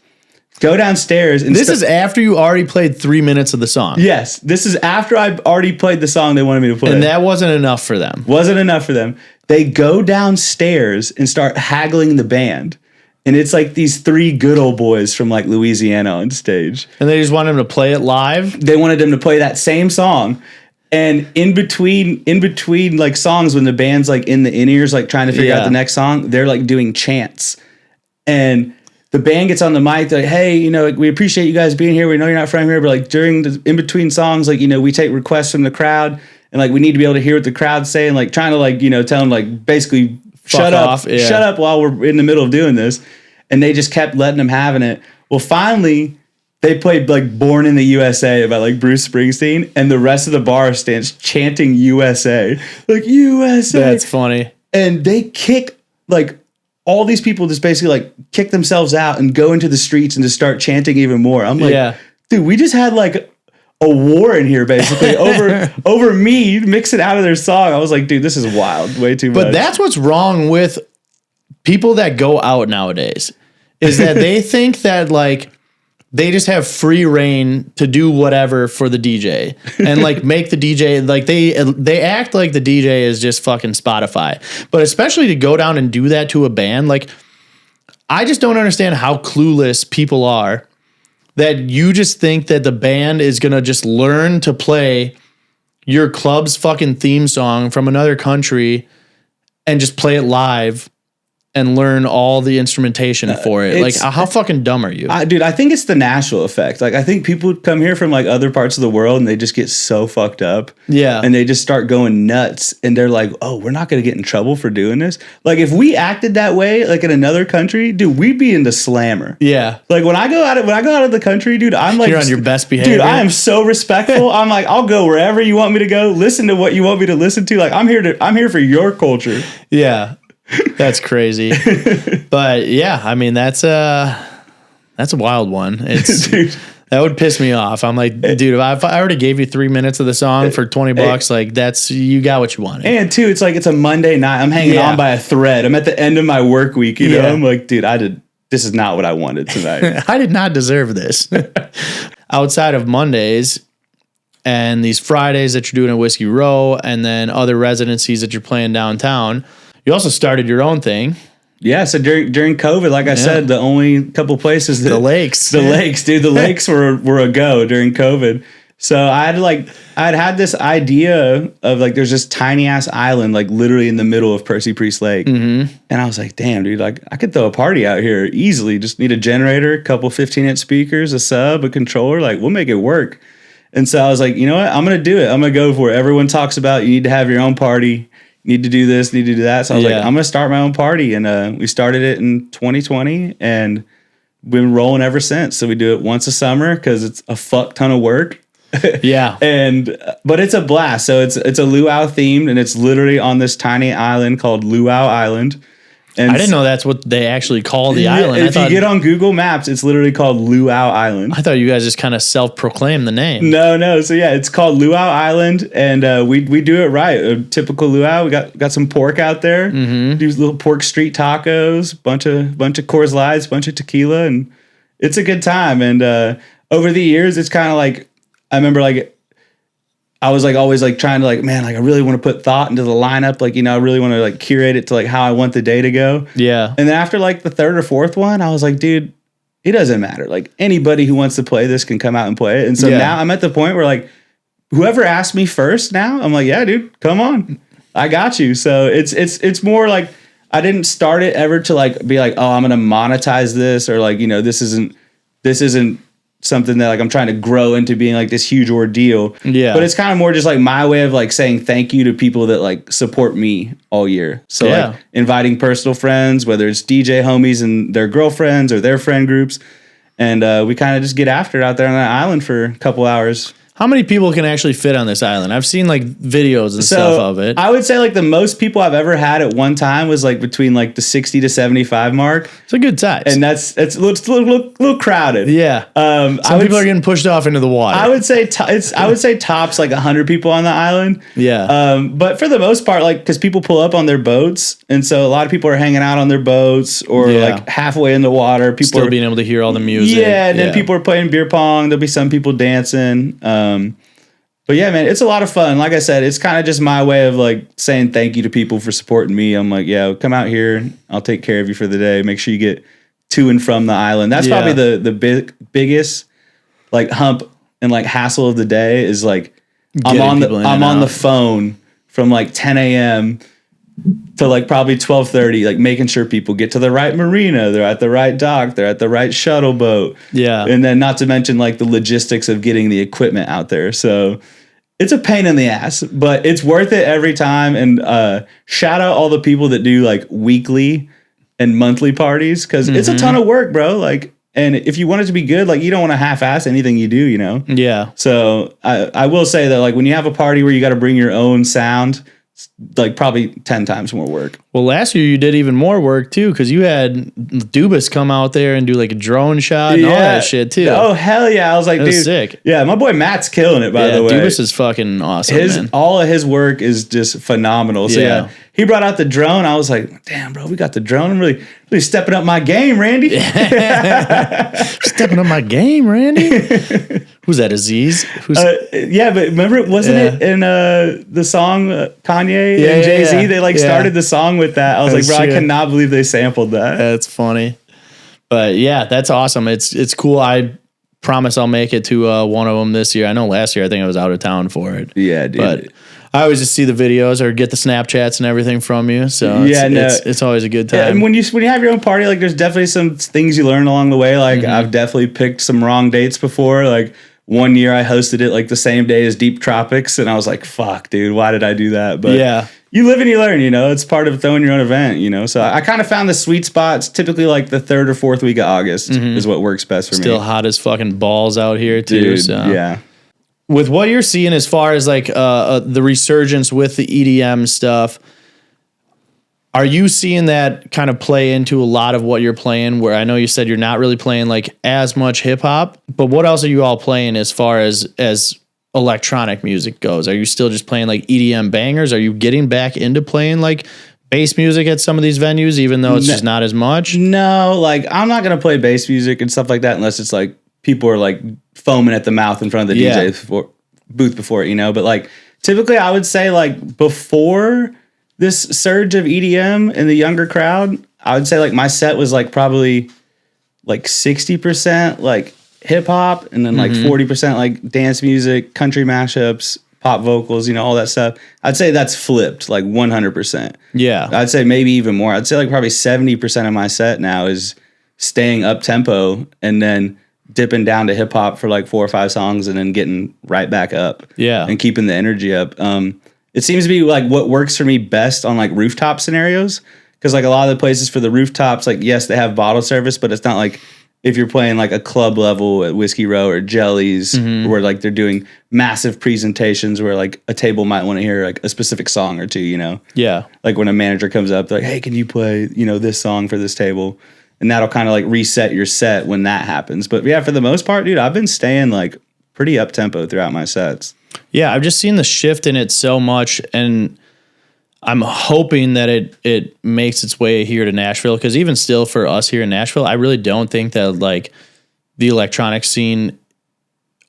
Go downstairs. And this is after you already played 3 minutes of the song. Yes. This is after I already played the song they wanted me to play. And that wasn't enough for them. Wasn't enough for them. They go downstairs and start haggling the band. And it's like these 3 good old boys from like Louisiana on stage. And they just wanted them to play it live? They wanted them to play that same song. And in between like songs, when the band's like in the in-ears, like trying to figure out the next song, they're like doing chants. And the band gets on the mic, they're like, hey, you know, we appreciate you guys being here. We know you're not from here, but like during the in between songs, like, you know, we take requests from the crowd, and like we need to be able to hear what the crowd's saying, like trying to like, you know, tell them like basically shut up while we're in the middle of doing this. And they just kept letting them having it. Well, finally they played like Born in the USA by like Bruce Springsteen, and the rest of the bar stands chanting USA, like USA. That's funny. And they kick like all these people just basically like kick themselves out and go into the streets and just start chanting even more. I'm like, dude, we just had like a war in here basically over me mixing out of their song. I was like, dude, this is wild. Way too much. But that's what's wrong with people that go out nowadays, is that they think that like they just have free reign to do whatever for the DJ and like make the DJ like they act like the DJ is just fucking Spotify. But especially to go down and do that to a band, like I just don't understand how clueless people are that you just think that the band is going to just learn to play your club's fucking theme song from another country and just play it live and learn all the instrumentation for it. Like, how fucking dumb are you? Dude, I think it's the Nashville effect. Like, I think people come here from like other parts of the world and they just get so fucked up. Yeah. And they just start going nuts. And they're like, oh, we're not going to get in trouble for doing this. Like, if we acted that way, like in another country, dude, we'd be in the slammer. Yeah. Like when I go out of the country, dude, I'm like, you're on your best behavior. Dude, I am so respectful. I'm like, I'll go wherever you want me to go. Listen to what you want me to listen to. Like, I'm here for your culture. Yeah. That's crazy. But yeah, I mean, that's a wild one. It's dude, that would piss me off. I'm like, dude, if I already gave you 3 minutes of the song for $20, like that's, you got what you wanted. And two, it's like, it's a Monday night. I'm hanging on by a thread. I'm at the end of my work week, you know? I'm like, dude, this is not what I wanted tonight. I did not deserve this. Outside of Mondays and these Fridays that you're doing at Whiskey Row and then other residencies that you're playing downtown, you also started your own thing. Yeah, so during COVID, like I said, the only couple places that the lakes, dude, the lakes were a go during COVID. So I'd had this idea of like there's this tiny ass island like literally in the middle of Percy Priest Lake, and I was like, damn, dude, like I could throw a party out here easily. Just need a generator, a couple 15-inch speakers, a sub, a controller, like we'll make it work. And so I was like, you know what, I'm gonna do it. I'm gonna go for it. Everyone talks about you need to have your own party. Need to do this, need to do that. So I was like, I'm going to start my own party. And we started it in 2020 and we've been rolling ever since. So we do it once a summer because it's a fuck ton of work. Yeah. But it's a blast. So it's a luau themed and it's literally on this tiny island called Luau Island. And I didn't know that's what they actually call the island. If you get on Google Maps, it's literally called Luau Island. I thought you guys just kind of self-proclaimed the name. No. So yeah, it's called Luau Island, and we do it right. A typical luau. We got some pork out there. Do little pork street tacos, bunch of Coors Lights, bunch of tequila, and it's a good time. And over the years, it's kind of like I remember like. I was like always like trying to like, man, like I really want to put thought into the lineup. Like, you know, I really want to like curate it to like how I want the day to go. Yeah. And then after like the third or fourth one, I was like, dude, it doesn't matter. Like anybody who wants to play this can come out and play it. And so now I'm at the point where like whoever asked me first now, I'm like, yeah, dude, come on. I got you. So it's more like I didn't start it ever to like be like, oh, I'm going to monetize this or like, you know, this isn't something that like I'm trying to grow into being like this huge ordeal. Yeah. But it's kind of more just like my way of like saying thank you to people that like support me all year. So like inviting personal friends, whether it's DJ homies and their girlfriends or their friend groups. And we kind of just get after it out there on that island for a couple hours. How many people can actually fit on this island? I've seen like videos and stuff of it. I would say like the most people I've ever had at one time was like between like the 60 to 75 mark. It's a good size. And it's a little crowded. Yeah. Some people are getting pushed off into the water. I would say tops like 100 people on the island. Yeah. But for the most part, like, because people pull up on their boats, and so a lot of people are hanging out on their boats or like halfway in the water. People still being able to hear all the music. Yeah, and then people are playing beer pong. There'll be some people dancing. But yeah, man, it's a lot of fun. Like I said, it's kind of just my way of like saying thank you to people for supporting me. I'm like, yeah, come out here. I'll take care of you for the day. Make sure you get to and from the island. That's probably the biggest like hump and like hassle of the day is like I'm on the phone from like 10 a.m. to like probably 12:30, like making sure people get to the right marina, they're at the right dock, they're at the right shuttle boat. Yeah. And then not to mention like the logistics of getting the equipment out there. So it's a pain in the ass, but it's worth it every time. And shout out all the people that do like weekly and monthly parties, because it's a ton of work, bro. Like, and if you want it to be good, like you don't want to half-ass anything you do, you know? Yeah. So I will say that like when you have a party where you got to bring your own sound, it's like probably 10 times more work. Well, last year you did even more work too, because you had Dubas come out there and do like a drone shot and all that shit too. Oh hell yeah! I was like, that dude, was sick. Yeah, my boy Matt's killing it. By the way, Dubas is fucking awesome. Man. All of his work is just phenomenal. So yeah, he brought out the drone. I was like, damn, bro, we got the drone. I'm really stepping up my game, Randy. Stepping up my game, Randy. Who's that, Aziz? Yeah, but remember, wasn't it in the song Kanye and Jay-Z? They started the song with that. I was like, bro, I cannot believe they sampled that. That's funny. But yeah, that's awesome. It's cool. I promise I'll make it to one of them this year. I know last year I think I was out of town for it. Yeah, dude. But I always just see the videos or get the Snapchats and everything from you. So it's always a good time. Yeah, and when you have your own party, like there's definitely some things you learn along the way. Like I've definitely picked some wrong dates before. Like one year I hosted it like the same day as Deep Tropics, and I was like, fuck, dude, why did I do that? But yeah, you live and you learn, you know, it's part of throwing your own event, you know? So I kind of found the sweet spots, typically like the 3rd or 4th week of August is what works best for me. Still hot as fucking balls out here too. Dude, so. Yeah. With what you're seeing as far as like the resurgence with the EDM stuff, are you seeing that kind of play into a lot of what you're playing? Where I know you said you're not really playing like as much hip hop, but what else are you all playing as far as electronic music goes? Are you still just playing like EDM bangers? Are you getting back into playing like bass music at some of these venues, even though it's just not as much? No, like I'm not gonna play bass music and stuff like that unless it's like people are like foaming at the mouth in front of the DJ booth before it, you know. But like typically I would say like before this surge of EDM in the younger crowd, I would say like my set was like probably like 60% like hip hop and then like 40% like dance music, country mashups, pop vocals, you know, all that stuff. I'd say that's flipped like 100%. Yeah. I'd say maybe even more. I'd say like probably 70% of my set now is staying up tempo and then dipping down to hip hop for like 4 or 5 songs and then getting right back up. Yeah. And keeping the energy up. It seems to be like what works for me best on like rooftop scenarios. Cause like a lot of the places for the rooftops, like yes, they have bottle service, but it's not like if you're playing like a club level at Whiskey Row or Jellies where like they're doing massive presentations where like a table might want to hear like a specific song or two, you know? Yeah. Like when a manager comes up, they're like, hey, can you play, you know, this song for this table? And that'll kind of like reset your set when that happens. But yeah, for the most part, dude, I've been staying like pretty up tempo throughout my sets. Yeah, I've just seen the shift in it so much, and I'm hoping that it makes its way here to Nashville, because even still for us here in Nashville, I really don't think that like the electronic scene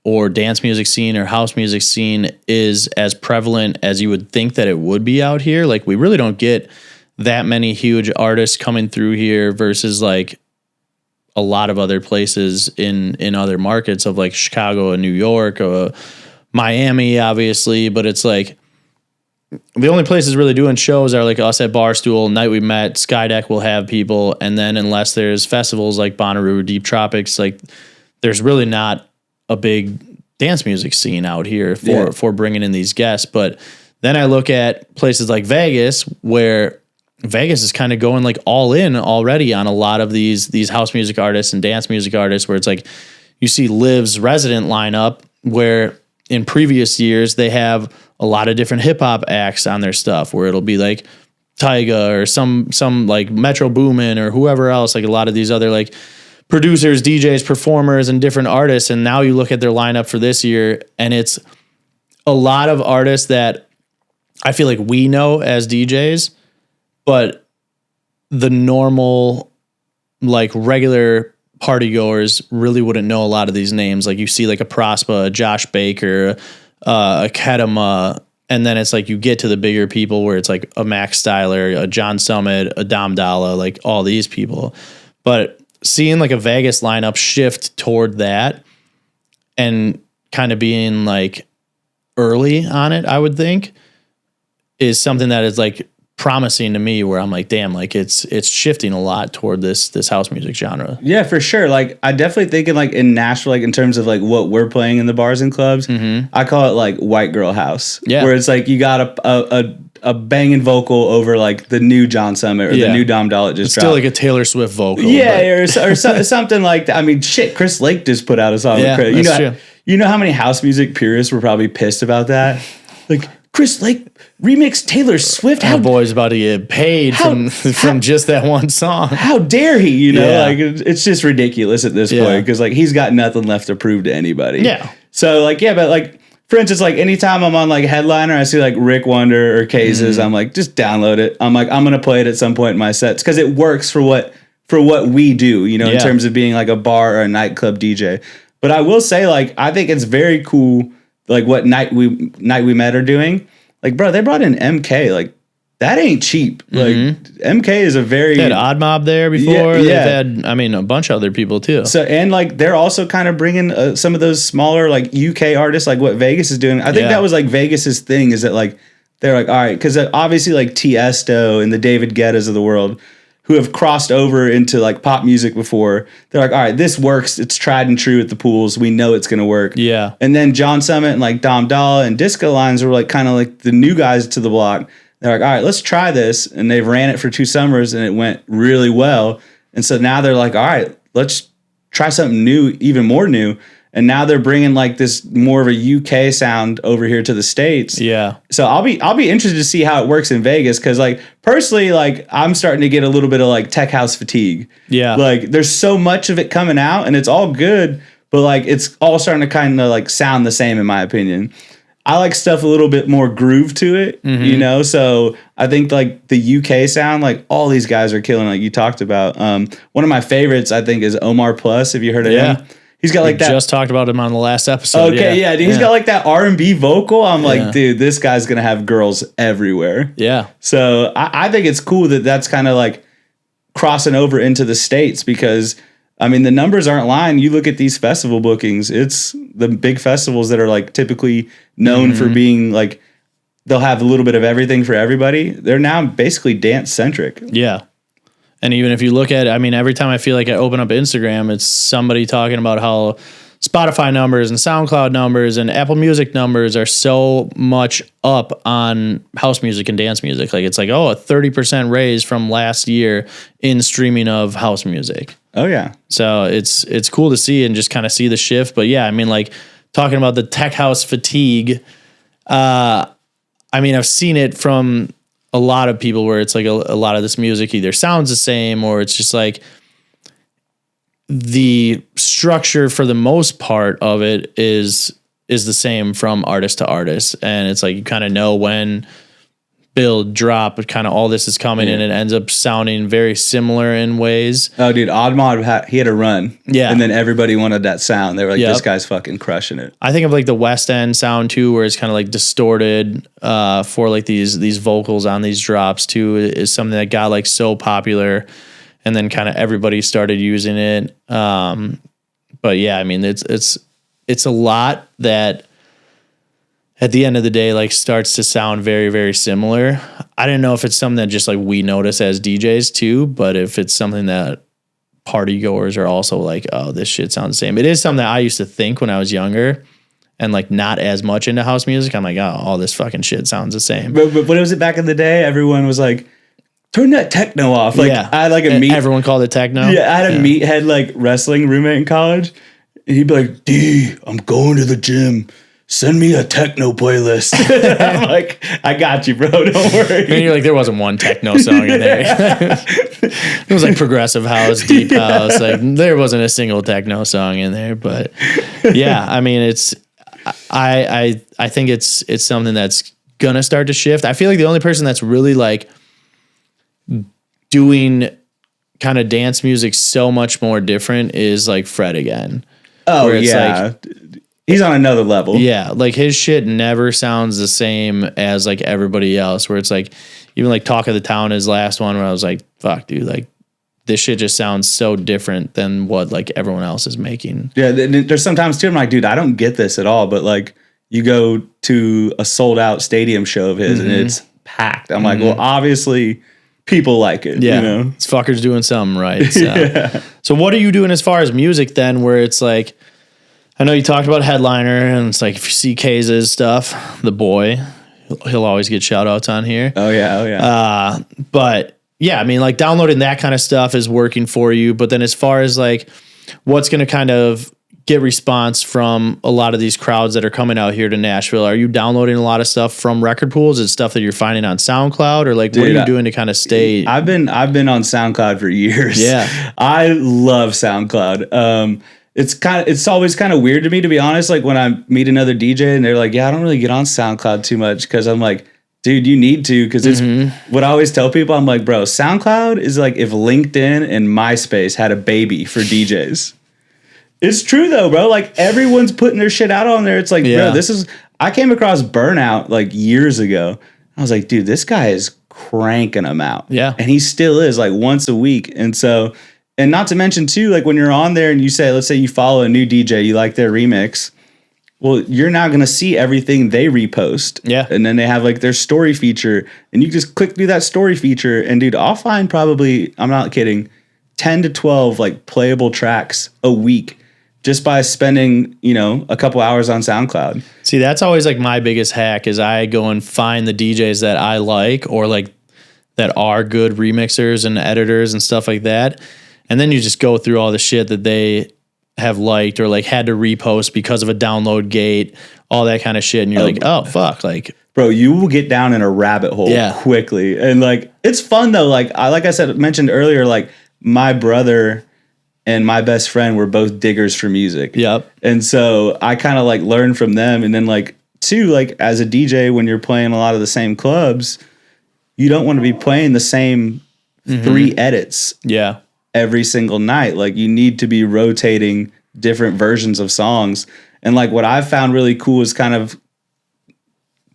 or dance music scene or house music scene is as prevalent as you would think that it would be out here. Like we really don't get that many huge artists coming through here versus like a lot of other places in other markets of like Chicago and New York or Miami, obviously. But it's like the only places really doing shows are like us at Barstool, Night We Met, Skydeck will have people. And then unless there's festivals like Bonnaroo or Deep Tropics, like there's really not a big dance music scene out here for bringing in these guests. But then I look at places like Vegas, where Vegas is kind of going like all in already on a lot of these house music artists and dance music artists, where it's like you see Liv's resident lineup, where in previous years they have a lot of different hip hop acts on their stuff, where it'll be like Tyga or some like Metro Boomin or whoever else, like a lot of these other like producers, DJs, performers, and different artists. And now you look at their lineup for this year, and it's a lot of artists that I feel like we know as DJs, but the normal, like regular party goers really wouldn't know a lot of these names. Like you see like a Prospa, a Josh Baker, a Kedema, and then it's like you get to the bigger people where it's like a Max Styler, a John Summit, a Dom Dalla, like all these people. But seeing like a Vegas lineup shift toward that and kind of being like early on it, I would think, is something that is like promising to me, where I'm like, damn, like it's shifting a lot toward this house music genre. Yeah, for sure. Like I definitely thinking like in Nashville, like in terms of like what we're playing in the bars and clubs, I call it like white girl house. Yeah. Where it's like you got a banging vocal over like the new John Summit or the new Dom Doll just it's dropped. Still like a Taylor Swift vocal. Yeah, or something like that. I mean, shit, Chris Lake just put out a song with Chris. You know how many house music purists were probably pissed about that? Like, Chris Lake remixed Taylor Swift. Our boy's about to get paid from just that one song. How dare he? You know, like it's just ridiculous at this point, because like he's got nothing left to prove to anybody. Yeah. So like, but like for instance, like anytime I'm on like Headliner, I see like Rick Wonder or Cases, I'm like, just download it. I'm like, I'm gonna play it at some point in my sets because it works for what we do. You know, in terms of being like a bar or a nightclub DJ. But I will say, like, I think it's very cool. Like what Night We Met are doing, like, bro, they brought in MK. Like that ain't cheap. Like MK is a very. They had Odd Mob there before. They've had, I mean, a bunch of other people too. So and like they're also kind of bringing some of those smaller like UK artists, like what Vegas is doing. I think that was like Vegas's thing, is that like they're like, all right, because obviously like Tiesto and the David Guettas of the world, who have crossed over into like pop music before, they're like, all right, this works. It's tried and true at the pools. We know it's going to work. Yeah. And then John Summit and like Dom Dalla and Disco Lines were like kind of like the new guys to the block. They're like, all right, let's try this. And they've ran it for 2 summers and it went really well. And so now they're like, all right, let's try something new, even more new. And now they're bringing like this more of a UK sound over here to the States. Yeah. So I'll be interested to see how it works in Vegas, because like personally, like I'm starting to get a little bit of like tech house fatigue. Yeah. Like there's so much of it coming out and it's all good, but like it's all starting to kind of like sound the same in my opinion. I like stuff a little bit more groove to it, you know? So I think like the UK sound, like all these guys are killing, like you talked about. One of my favorites, I think, is Omar Plus. Have you heard of him? He's got like that. Just talked about him on the last episode. Okay, yeah. Dude, he's got like that R&B vocal. I'm like, dude, this guy's gonna have girls everywhere. Yeah. So I think it's cool that that's kind of like crossing over into the States, because I mean the numbers aren't lying. You look at these festival bookings; it's the big festivals that are like typically known for being like they'll have a little bit of everything for everybody. They're now basically dance centric. Yeah. And even if you look at it, I mean, every time I feel like I open up Instagram, it's somebody talking about how Spotify numbers and SoundCloud numbers and Apple Music numbers are so much up on house music and dance music. Like it's like, oh, a 30% raise from last year in streaming of house music. Oh yeah. So it's cool to see and just kind of see the shift. But yeah, I mean, like talking about the tech house fatigue, I mean, I've seen it from a lot of people where it's like a lot of this music either sounds the same, or it's just like the structure for the most part of it is the same from artist to artist. And it's like, you kind of know when build, drop, kind of all this is coming in, and it ends up sounding very similar in ways. Oh, dude, Oddmod, he had a run. Yeah. And then everybody wanted that sound. They were like, this guy's fucking crushing it. I think of like the West End sound too, where it's kind of like distorted for like these vocals on these drops too, is something that got like so popular, and then kind of everybody started using it. But yeah, I mean, it's a lot that at the end of the day, like starts to sound very, very similar. I don't know if it's something that just like we notice as DJs too, but if it's something that party goers are also like, oh, this shit sounds the same. It is something that I used to think when I was younger and like not as much into house music. I'm like, oh, all this fucking shit sounds the same. But what was it back in the day? Everyone was like, turn that techno off. Like I had like a meat. Everyone called it techno. Yeah, I had a meathead like wrestling roommate in college. And he'd be like, D, I'm going to the gym. Send me a techno playlist. I'm like, I got you, bro. Don't worry. And you're like, there wasn't one techno song in there. It was like progressive house, deep house. Like there wasn't a single techno song in there. But yeah, I mean, I think it's something that's gonna start to shift. I feel like the only person that's really like doing kind of dance music so much more different is like Fred again. Oh yeah. Like, he's on another level. Yeah, like his shit never sounds the same as like everybody else. Where it's like, even like Talk of the Town, his last one, where I was like, fuck, dude, like this shit just sounds so different than what like everyone else is making. Yeah, there's sometimes too, I'm like, dude, I don't get this at all. But like, you go to a sold out stadium show of his and it's packed. I'm like, well, obviously people like it. Yeah, you know? This fucker's doing something right. So. So what are you doing as far as music then? Where it's like, I know you talked about Headliner, and it's like if you see K's stuff, the boy, he'll always get shout outs on here. Oh yeah. But yeah, I mean, like downloading that kind of stuff is working for you. But then as far as like what's going to kind of get response from a lot of these crowds that are coming out here to Nashville, are you downloading a lot of stuff from record pools? Is stuff that you're finding on SoundCloud, or like dude, what are you doing to kind of stay? I've been on SoundCloud for years. Yeah, I love SoundCloud. It's always kind of weird to me, to be honest. Like when I meet another DJ and they're like, yeah, I don't really get on SoundCloud too much, because I'm like, dude, you need to, because it's what I always tell people. I'm like, bro, SoundCloud is like if LinkedIn and MySpace had a baby for DJs. It's true though, bro. Like everyone's putting their shit out on there. It's like, bro, I came across Burnout like years ago. I was like, dude, this guy is cranking them out. Yeah. And he still is, like once a week. And so, and not to mention too, like when you're on there and you say, let's say you follow a new DJ, you like their remix. Well, you're now going to see everything they repost. Yeah. And then they have like their story feature, and you just click through that story feature, and dude, I'll find probably, I'm not kidding, 10 to 12 like playable tracks a week just by spending, a couple hours on SoundCloud. See, that's always like my biggest hack is I go and find the DJs that I like, or like that are good remixers and editors and stuff like that. And then you just go through all the shit that they have liked or like had to repost because of a download gate, all that kind of shit. And you're like, oh, fuck. Like, bro, you will get down in a rabbit hole quickly. And like, it's fun though. Like I said, mentioned earlier, like my brother and my best friend were both diggers for music. Yep. And so I kind of like learned from them. And then like, too, like as a DJ, when you're playing a lot of the same clubs, you don't want to be playing the same 3 edits. Yeah. Every single night. Like you need to be rotating different versions of songs. And like what I've found really cool is kind of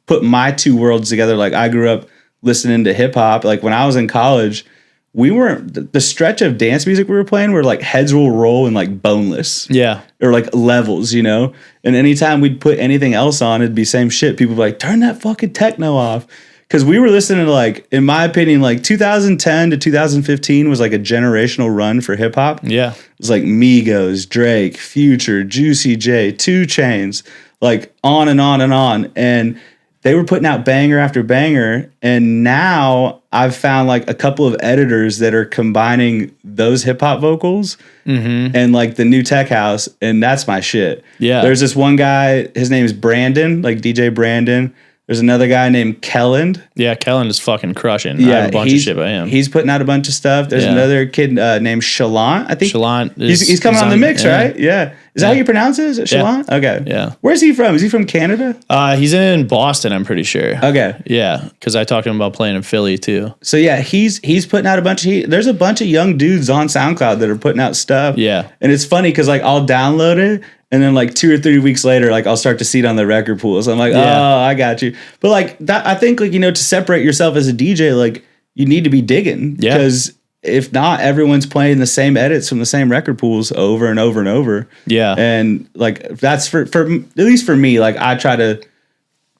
put my two worlds together. Like I grew up listening to hip hop. Like when I was in college, we weren't, the stretch of dance music we were playing were like Heads Will Roll and like Boneless. Yeah. Or like Levels, And anytime we'd put anything else on, it'd be same shit. People would be like, turn that fucking techno off. Because we were listening to like, in my opinion, like 2010 to 2015 was like a generational run for hip hop. Yeah. It was like Migos, Drake, Future, Juicy J, 2 Chainz, like on and on and on. And they were putting out banger after banger. And now I've found like a couple of editors that are combining those hip hop vocals and like the new tech house. And that's my shit. Yeah. There's this one guy, his name is Brandon, like DJ Brandon. There's another guy named Kelland. Yeah, Kelland is fucking crushing. I have a bunch of shit by him. He's putting out a bunch of stuff. There's another kid named Shalant. I think Shalant he's coming on the mix, right? Yeah. Is that how you pronounce it? Is it Shalant? Yeah. Okay. Yeah. Where's he from? Is he from Canada? He's in Boston, I'm pretty sure. Okay. Yeah, because I talked to him about playing in Philly too. So yeah, he's putting out a bunch of there's a bunch of young dudes on SoundCloud that are putting out stuff. Yeah. And it's funny because like I'll download it, and then like 2 or 3 weeks later, like I'll start to see it on the record pools. I'm like, oh, I got you. But like that, I think like, to separate yourself as a DJ, like you need to be digging. Yeah. Because if not, everyone's playing the same edits from the same record pools over and over and over. Yeah. And like, that's for at least for me, like I try to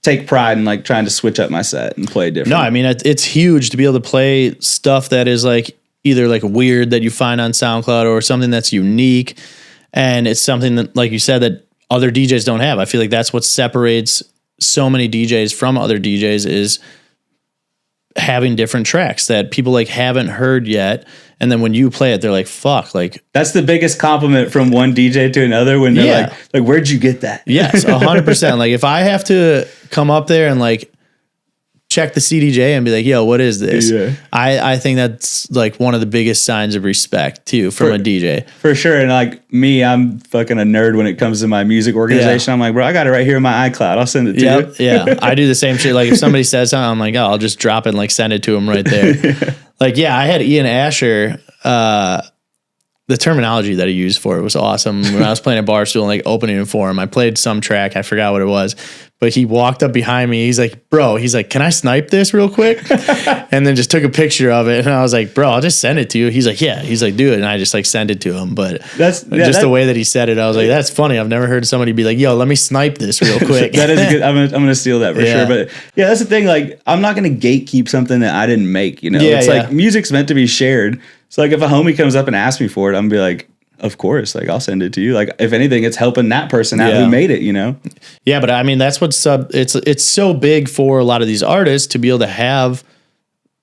take pride in like trying to switch up my set and play different. No, I mean, it's huge to be able to play stuff that is like either like weird that you find on SoundCloud or something that's unique. And it's something that, like you said, that other DJs don't have. I feel like that's what separates so many DJs from other DJs is having different tracks that people like haven't heard yet. And then when you play it, they're like, fuck, like that's the biggest compliment from one DJ to another when they're like, where'd you get that? Yes, 100%. Like if I have to come up there and like check the CDJ and be like, yo, what is this? Yeah. I think that's like one of the biggest signs of respect too from a DJ. For sure. And like me, I'm fucking a nerd when it comes to my music organization. I'm like, bro, I got it right here in my iCloud. I'll send it to you. Yeah. I do the same shit. Like if somebody says something, I'm like, oh, I'll just drop it and like send it to them right there. Like, yeah, I had Ian Asher, the terminology that he used for it was awesome. When I was playing at Barstool and like opening for him, I played some track. I forgot what it was, but he walked up behind me. He's like, bro, can I snipe this real quick? And then just took a picture of it. And I was like, bro, I'll just send it to you. He's like, yeah. He's like, do it. And I just like sent it to him. But the way that he said it, I was like, that's funny. I've never heard somebody be like, yo, let me snipe this real quick. That is good. I'm gonna steal that for sure. But yeah, that's the thing. Like, I'm not gonna gatekeep something that I didn't make. You know, it's like music's meant to be shared. So like, if a homie comes up and asks me for it, I'm gonna be like, of course, like I'll send it to you. Like if anything, it's helping that person out who made it, you know? Yeah, but I mean, that's what's it's so big for a lot of these artists to be able to have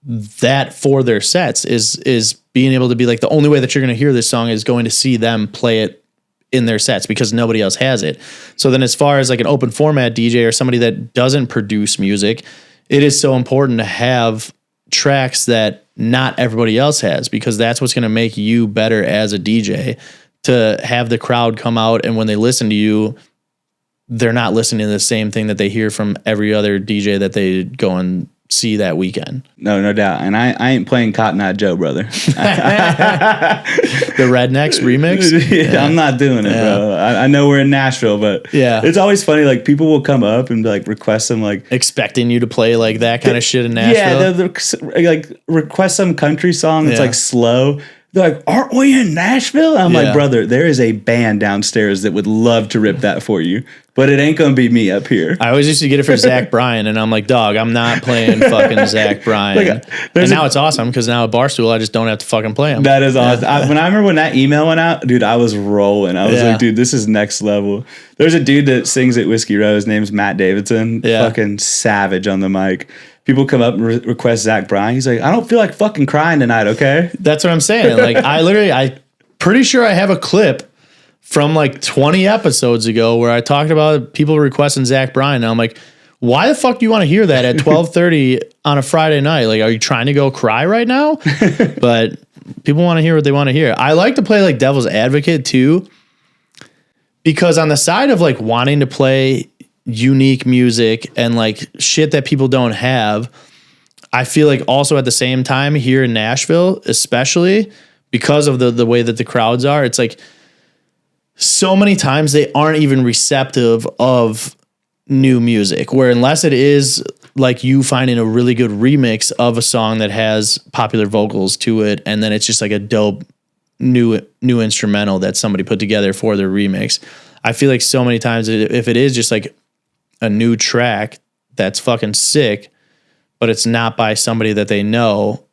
that for their sets is being able to be like, the only way that you're going to hear this song is going to see them play it in their sets because nobody else has it. So then as far as like an open format DJ or somebody that doesn't produce music, it is so important to have tracks that not everybody else has, because that's what's going to make you better as a DJ, to have the crowd come out and when they listen to you, they're not listening to the same thing that they hear from every other DJ that they go and see that weekend. No doubt. And I ain't playing Cotton Eye Joe, brother. The Rednecks remix? I'm not doing it, bro. I know we're in Nashville, but it's always funny. Like people will come up and like request some like expecting you to play like that kind of shit in Nashville. They'll like request some country song that's like slow. They're like, aren't we in Nashville? I'm like, brother, there is a band downstairs that would love to rip that for you, but it ain't going to be me up here. I always used to get it for Zach Bryan, and I'm like, dog, I'm not playing fucking Zach Bryan. And now it's awesome, because now at Barstool, I just don't have to fucking play him. That is awesome. I remember when that email went out, dude, I was rolling. I was like, dude, this is next level. There's a dude that sings at Whiskey Row. His name's Matt Davidson. Fucking savage on the mic. People come up and request Zach Bryan. He's like, I don't feel like fucking crying tonight, okay? That's what I'm saying. Like, I'm pretty sure I have a clip from like 20 episodes ago where I talked about people requesting Zach Bryan. And I'm like, why the fuck do you want to hear that at 12:30 on a Friday night? Like, are you trying to go cry right now? But people want to hear what they want to hear. I like to play like devil's advocate too, because on the side of like wanting to play unique music and like shit that people don't have, I feel like also at the same time here in Nashville, especially because of the way that the crowds are, it's like so many times they aren't even receptive of new music, where unless it is like you finding a really good remix of a song that has popular vocals to it, and then it's just like a dope new instrumental that somebody put together for their remix. I feel like so many times if it is just like a new track that's fucking sick, but it's not by somebody that they know,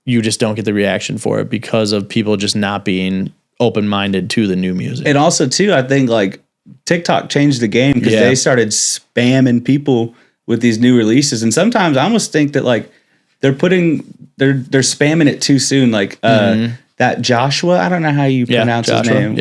you just don't get the reaction for it because of people just not being open-minded to the new music. And also too, I think like TikTok changed the game because they started spamming people with these new releases. And sometimes I almost think that like they're spamming it too soon. Like that Joshua, I don't know how you pronounce his name.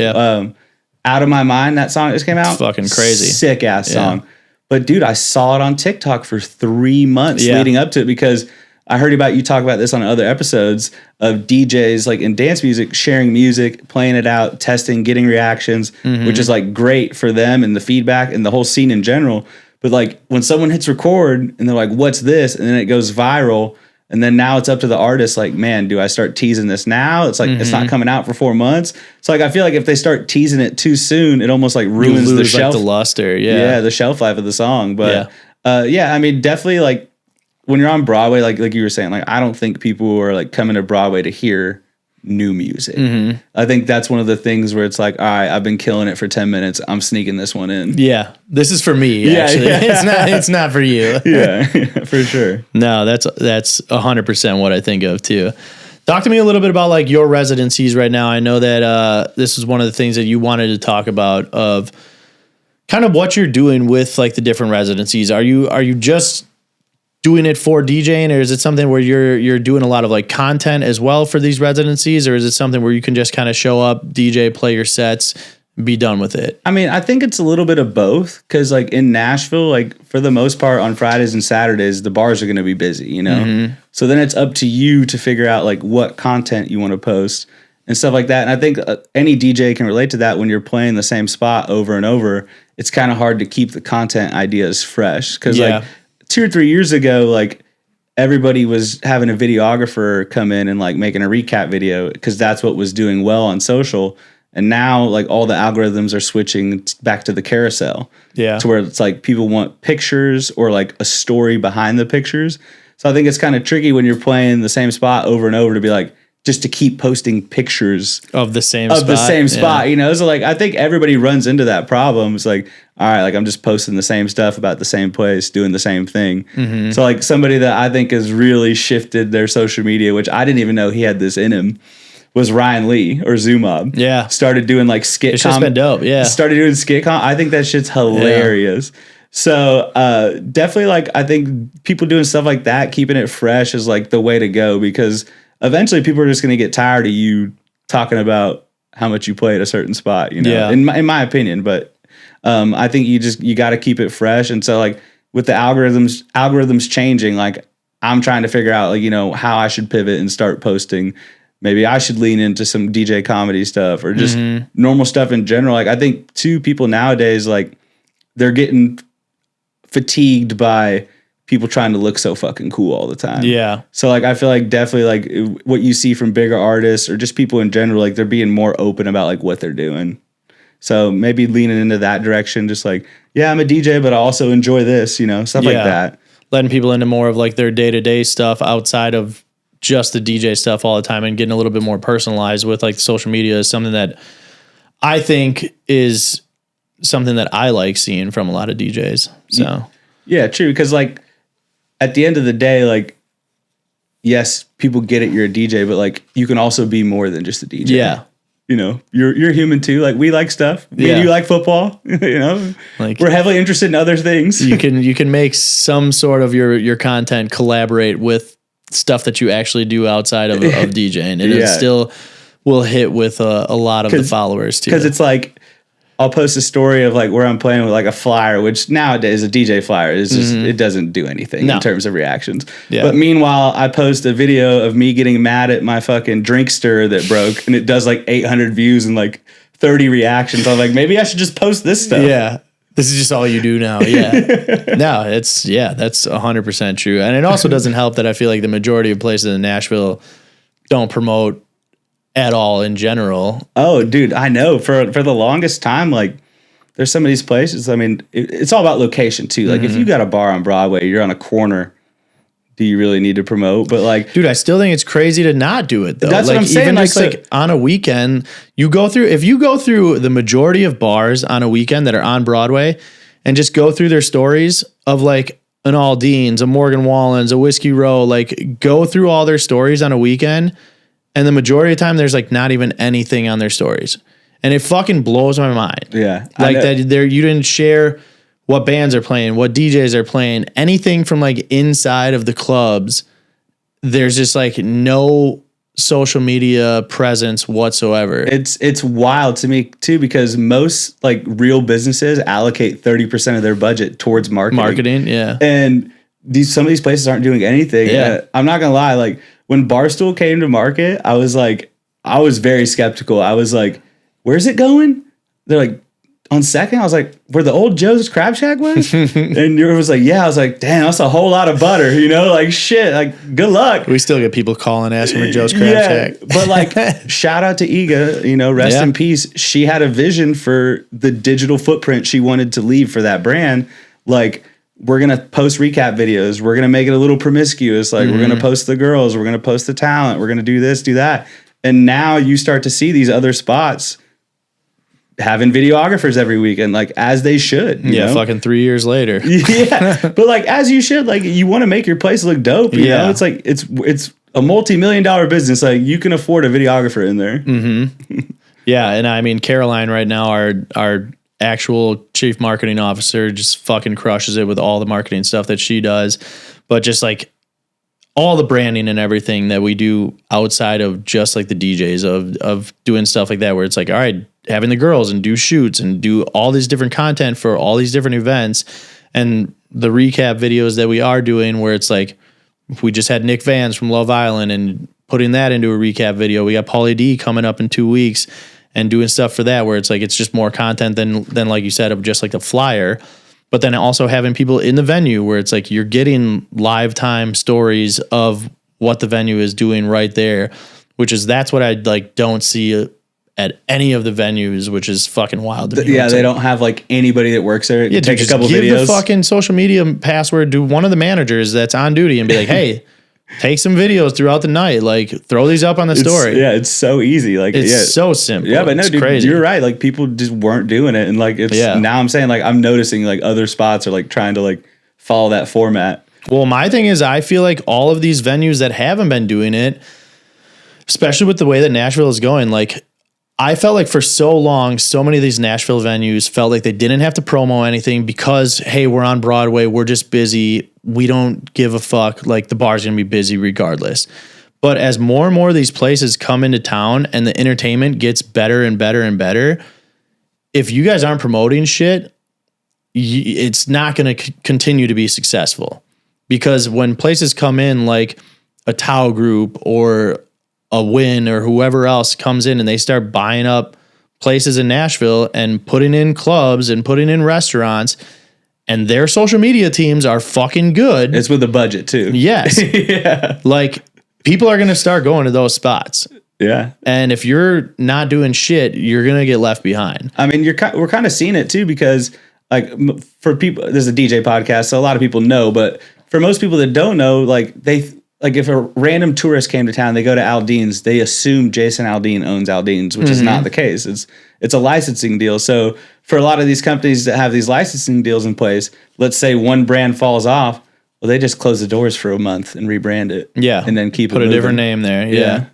Out of My Mind, that song just came out. It's fucking crazy. Sick ass song. But dude, I saw it on TikTok for 3 months leading up to it, because I heard about you talk about this on other episodes of DJs like in dance music, sharing music, playing it out, testing, getting reactions, which is like great for them and the feedback and the whole scene in general. But like when someone hits record and they're like, what's this? And then it goes viral. And then now it's up to the artist, like, man, do I start teasing this now? It's like, it's not coming out for 4 months. So like, I feel like if they start teasing it too soon, it almost like ruins the shelf. Like the luster, the shelf life of the song. But I mean, definitely like when you're on Broadway, like you were saying, like, I don't think people are like coming to Broadway to hear new music. I think that's one of the things where it's like, all right, I've been killing it for 10 minutes. I'm sneaking this one in. Yeah. This is for me, actually. It's not for you. Yeah, for sure. No, that's 100% what I think of too. Talk to me a little bit about like your residencies right now. I know that this is one of the things that you wanted to talk about, of kind of what you're doing with like the different residencies. Are you just doing it for DJing, or is it something where you're doing a lot of like content as well for these residencies, or is it something where you can just kind of show up, DJ, play your sets, be done with it? I mean, I think it's a little bit of both, because like in Nashville, like for the most part on Fridays and Saturdays, the bars are going to be busy, you know? Mm-hmm. So then it's up to you to figure out like what content you want to post and stuff like that. And I think any DJ can relate to that. When you're playing the same spot over and over, it's kind of hard to keep the content ideas fresh, because like 2 or 3 years ago, like everybody was having a videographer come in and like making a recap video, because that's what was doing well on social. And now like all the algorithms are switching back to the carousel. Yeah. To where it's like people want pictures or like a story behind the pictures. So I think it's kind of tricky when you're playing the same spot over and over to be like, just to keep posting pictures of the same spot, you know? So like, I think everybody runs into that problem. It's like, all right, like I'm just posting the same stuff about the same place, doing the same thing. Mm-hmm. So like somebody that I think has really shifted their social media, which I didn't even know he had this in him, was Ryan Lee or Zoomob. Yeah. Started doing like skit. It's just been dope. Yeah. Started doing skit com. I think that shit's hilarious. Yeah. So definitely like, I think people doing stuff like that, keeping it fresh is like the way to go, because eventually people are just going to get tired of you talking about how much you play at a certain spot, you know, Yeah. in my opinion. But I think you got to keep it fresh. And so like with the algorithms changing, like I'm trying to figure out like, you know, how I should pivot and start posting. Maybe I should lean into some DJ comedy stuff or just normal stuff in general. Like I think too, people nowadays, like they're getting fatigued by people trying to look so fucking cool all the time. Yeah. So like, I feel like definitely like what you see from bigger artists or just people in general, like they're being more open about like what they're doing. So maybe leaning into that direction, just like, yeah, I'm a DJ, but I also enjoy this, you know, stuff like that. Letting people into more of like their day-to-day stuff outside of just the DJ stuff all the time, and getting a little bit more personalized with like social media is something that I think is something that I like seeing from a lot of DJs. So yeah, true. Because like at the end of the day, like yes, people get it, you're a DJ, but like you can also be more than just a DJ. Yeah. You know, you're human too. Like we like stuff. Me and you like football. You know, like we're heavily interested in other things. You can make some sort of your content collaborate with stuff that you actually do outside of DJing, and it still will hit with a lot of the followers too. Because it's like I'll post a story of like where I'm playing with like a flyer, which nowadays a DJ flyer is just it doesn't do anything in terms of reactions. Yeah. But meanwhile, I post a video of me getting mad at my fucking drink stirrer that broke, and it does like 800 views and like 30 reactions. I'm like, maybe I should just post this stuff. Yeah. This is just all you do now. Yeah. No, that's 100% true. And it also doesn't help that I feel like the majority of places in Nashville don't promote at all in general. Oh, dude, I know. For the longest time, like there's some of these places, I mean, it's all about location too. Like if you got a bar on Broadway, you're on a corner, do you really need to promote? But like, dude, I still think it's crazy to not do it though. That's like, what I'm saying. Even just like on a weekend, if you go through the majority of bars on a weekend that are on Broadway and just go through their stories of like an Aldean's, a Morgan Wallen's, a Whiskey Row, like go through all their stories on a weekend, and the majority of the time there's like not even anything on their stories. And it fucking blows my mind. Yeah. Like that you didn't share what bands are playing, what DJs are playing, anything from like inside of the clubs. There's just like no social media presence whatsoever. It's wild to me too, because most like real businesses allocate 30% of their budget towards marketing. Yeah. And some of these places aren't doing anything. Yeah. I'm not gonna lie, like when Barstool came to market, I was very skeptical. I was like, where's it going? They're like, on second, I was like, where the old Joe's Crab Shack was? And you was like, yeah. I was like, damn, that's a whole lot of butter, you know? Like, shit, like, good luck. We still get people calling asking for Joe's Crab Shack. But like, shout out to Iga, you know, rest in peace. She had a vision for the digital footprint she wanted to leave for that brand. Like, we're going to post recap videos. We're going to make it a little promiscuous. Like, we're going to post the girls. We're going to post the talent. We're going to do this, do that. And now you start to see these other spots having videographers every weekend, like as they should. You know? Fucking 3 years later. Yeah. But like, as you should, like you want to make your place look dope. You know, it's like, it's a multi-million-dollar business. Like, you can afford a videographer in there. Yeah, and I mean, Caroline right now, our actual chief marketing officer, just fucking crushes it with all the marketing stuff that she does. But just like all the branding and everything that we do outside of just like the DJs of doing stuff like that, where it's like, all right, having the girls and do shoots and do all these different content for all these different events, and the recap videos that we are doing, where it's like, we just had Nick Vans from Love Island and putting that into a recap video. We got Pauly D coming up in 2 weeks and doing stuff for that, where it's like, it's just more content than like you said, of just like a flyer. But then also having people in the venue, where it's like you're getting live time stories of what the venue is doing right there, that's what I like don't see at any of the venues, which is fucking wild to me. Yeah, they don't have like anybody that works there. Yeah, take just a couple give videos. the fucking social media password to one of the managers that's on duty and be like, hey, take some videos throughout the night. Like, throw these up on the story. Yeah, it's so easy. Like, it's so simple. Yeah, but no, it's dude, crazy. you're right. Like, people just weren't doing it, and like, it's now I'm saying, like, I'm noticing like other spots are like trying to like follow that format. Well, my thing is, I feel like all of these venues that haven't been doing it, especially with the way that Nashville is going, like, I felt like for so long, so many of these Nashville venues felt like they didn't have to promo anything because, hey, we're on Broadway, we're just busy, we don't give a fuck, like the bar's gonna be busy regardless. But as more and more of these places come into town and the entertainment gets better and better and better, if you guys aren't promoting shit, it's not gonna continue to be successful. Because when places come in like a Tao Group or a Win or whoever else comes in and they start buying up places in Nashville and putting in clubs and putting in restaurants, and their social media teams are fucking good. It's with a budget too. Yes. Yeah. Like, people are going to start going to those spots. Yeah. And if you're not doing shit, you're going to get left behind. I mean, we're kind of seeing it too, because like, for people, this is a DJ podcast, so a lot of people know, but for most people that don't know, like, like if a random tourist came to town, they go to Aldean's, they assume Jason Aldean owns Aldean's, which is not the case. It's a licensing deal. So for a lot of these companies that have these licensing deals in place, let's say one brand falls off, well, they just close the doors for a month and rebrand it. Yeah. And then keep put it a moving. different name there. Yeah.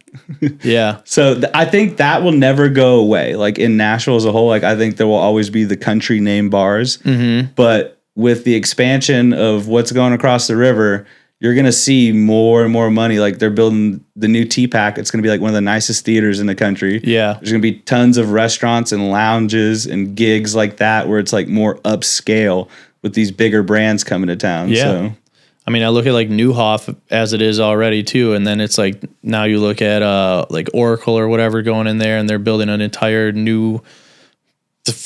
Yeah. So I think that will never go away. Like, in Nashville as a whole, like, I think there will always be the country name bars. But with the expansion of what's going across the river, you're going to see more and more money. Like, they're building the new T-Pack. It's going to be like one of the nicest theaters in the country. Yeah. There's going to be tons of restaurants and lounges and gigs like that, where it's like more upscale with these bigger brands coming to town. Yeah. So, I mean, I look at like Newhoff as it is already too. And then it's like, now you look at like Oracle or whatever going in there, and they're building an entire new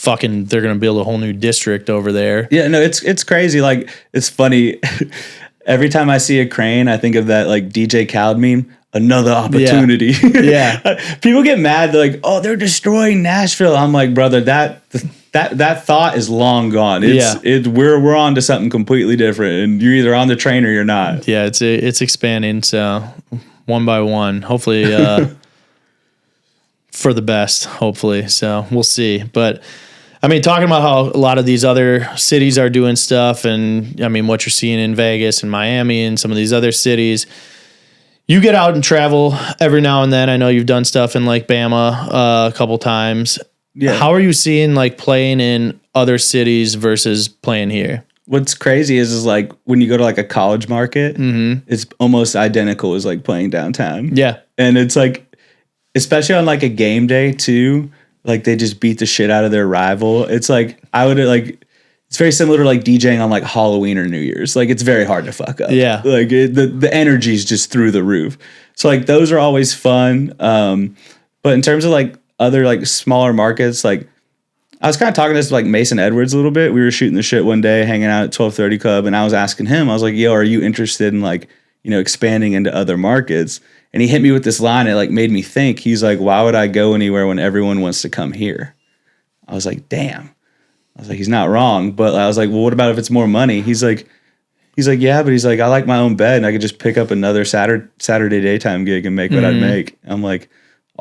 they're going to build a whole new district over there. yeah, no, it's crazy. Like, it's funny. Every time I see a crane, I think of that like DJ Khaled meme, another opportunity. Yeah. People get mad. They're like, oh, they're destroying Nashville. I'm like, brother, that thought is long gone. We're on to something completely different, and you're either on the train or you're not. Yeah, it's expanding. So one by one, hopefully for the best, hopefully. So we'll see. But I mean, talking about how a lot of these other cities are doing stuff, and I mean, what you're seeing in Vegas and Miami and some of these other cities, you get out and travel every now and then. I know you've done stuff in like Bama a couple times. Yeah. How are you seeing like playing in other cities versus playing here? What's crazy is like when you go to like a college market, it's almost identical as like playing downtown. Yeah. And it's like, especially on like a game day too, like they just beat the shit out of their rival. It's like, it's very similar to like DJing on like Halloween or New Year's. Like, it's very hard to fuck up. Yeah. Like the energy's just through the roof. So like those are always fun. But in terms of like other like smaller markets, like I was kind of talking to this like Mason Edwards a little bit. We were shooting the shit one day, hanging out at 1230 Club, and I was asking him, I was like, yo, are you interested in like, expanding into other markets? And he hit me with this line. It like made me think. He's like, why would I go anywhere when everyone wants to come here? I was like, damn. I was like, he's not wrong. But I was like, well, what about if it's more money? He's like, yeah, but he's like, I like my own bed, and I could just pick up another Saturday daytime gig and make what I'd make. I'm like,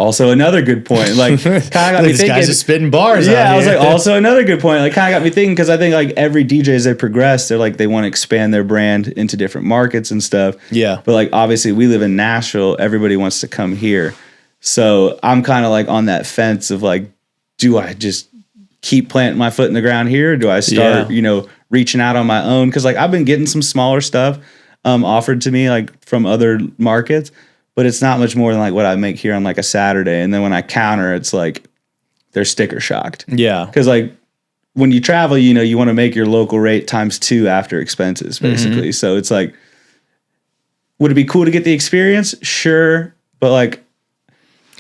also another good point. Like, kind of got me These thinking. guys are spitting bars. Yeah, out I was here. like, also another good point. Like, kind of got me thinking, because I think like every DJ as they progress, they're like they want to expand their brand into different markets and stuff. Yeah. But like obviously we live in Nashville. Everybody wants to come here, so I'm kind of like on that fence of like, do I just keep planting my foot in the ground here? Or do I start, reaching out on my own? Because like I've been getting some smaller stuff offered to me like from other markets, but it's not much more than like what I make here on like a Saturday. And then when I counter, it's like they're sticker shocked. Yeah. Because like when you travel, you want to make your local rate times 2 after expenses, basically. Mm-hmm. So it's like, would it be cool to get the experience? Sure. But like,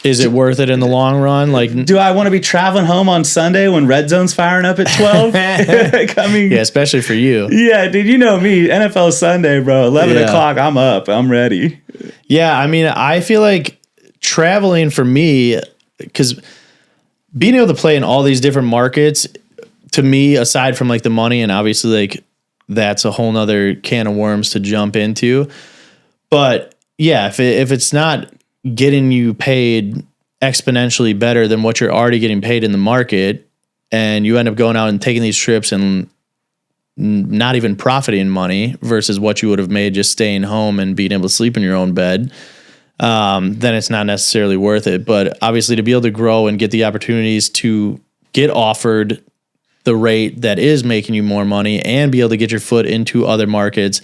is it worth it in the long run? Like, do I want to be traveling home on Sunday when Red Zone's firing up at 12? I mean, yeah, especially for you. Yeah, dude, you know me, NFL Sunday, bro. 11 o'clock, I'm up. I'm ready. Yeah, I mean, I feel like traveling for me, because being able to play in all these different markets, to me, aside from like the money, and obviously like that's a whole nother can of worms to jump into. But yeah, if it's not getting you paid exponentially better than what you're already getting paid in the market, and you end up going out and taking these trips and not even profiting money versus what you would have made just staying home and being able to sleep in your own bed, then it's not necessarily worth it. But obviously to be able to grow and get the opportunities to get offered the rate that is making you more money and be able to get your foot into other markets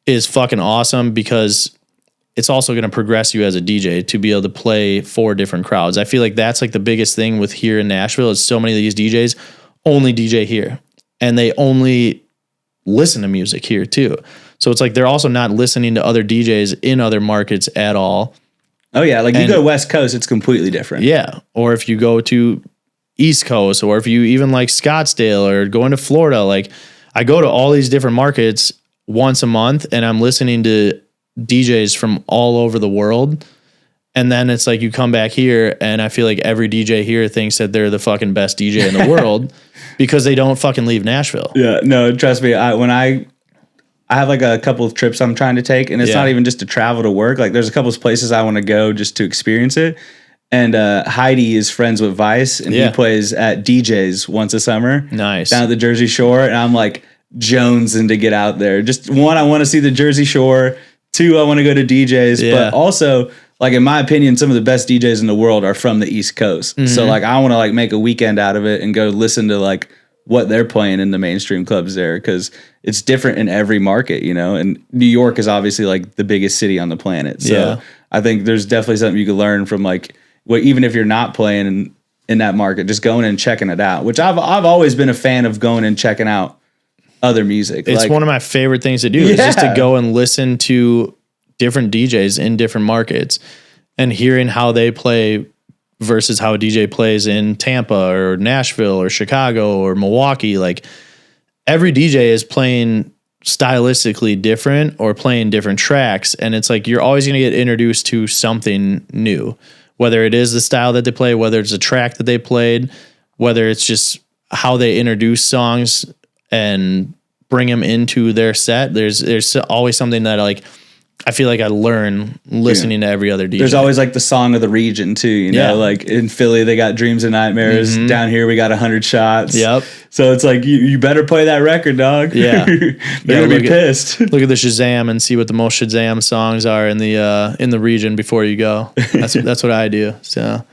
is fucking awesome, because it's also going to progress you as a DJ to be able to play 4 different crowds. I feel like that's like the biggest thing with here in Nashville is so many of these DJs only DJ here, and they only listen to music here too. So it's like they're also not listening to other DJs in other markets at all. Oh yeah, like you go to West Coast, it's completely different. Yeah, or if you go to East Coast, or if you even like Scottsdale or going to Florida, like I go to all these different markets once a month and I'm listening to DJs from all over the world. And then it's like you come back here and I feel like every DJ here thinks that they're the fucking best DJ in the world because they don't fucking leave Nashville. Yeah, no, trust me. When I have like a couple of trips I'm trying to take, and it's not even just to travel to work. Like there's a couple of places I want to go just to experience it. And Heidi is friends with Vice, and he plays at DJs once a summer. Nice. Down at the Jersey Shore. And I'm like jonesing to get out there. Just one, I want to see the Jersey Shore. 2, I want to go to DJs. But also, like in my opinion, some of the best DJs in the world are from the East Coast. Mm-hmm. So like I want to like make a weekend out of it and go listen to like what they're playing in the mainstream clubs there, because it's different in every market, and New York is obviously like the biggest city on the planet. So I think there's definitely something you could learn from like, well, even if you're not playing in that market, just going and checking it out, which I've always been a fan of going and checking out other music. It's like, one of my favorite things to do is just to go and listen to different DJs in different markets and hearing how they play versus how a DJ plays in Tampa or Nashville or Chicago or Milwaukee. Like every DJ is playing stylistically different or playing different tracks. And it's like, you're always going to get introduced to something new, whether it is the style that they play, whether it's a track that they played, whether it's just how they introduce songs and bring them into their set. There's always something that like, I feel like I learn listening to every other DJ. There's always like the song of the region too, you know, like in Philly, they got Dreams and Nightmares. Mm-hmm. Down here, we got 100 Shots. Yep. So it's like, you better play that record, dog. Yeah. They're going to be pissed. Look at the Shazam and see what the most Shazam songs are in the region before you go. That's what I do. So,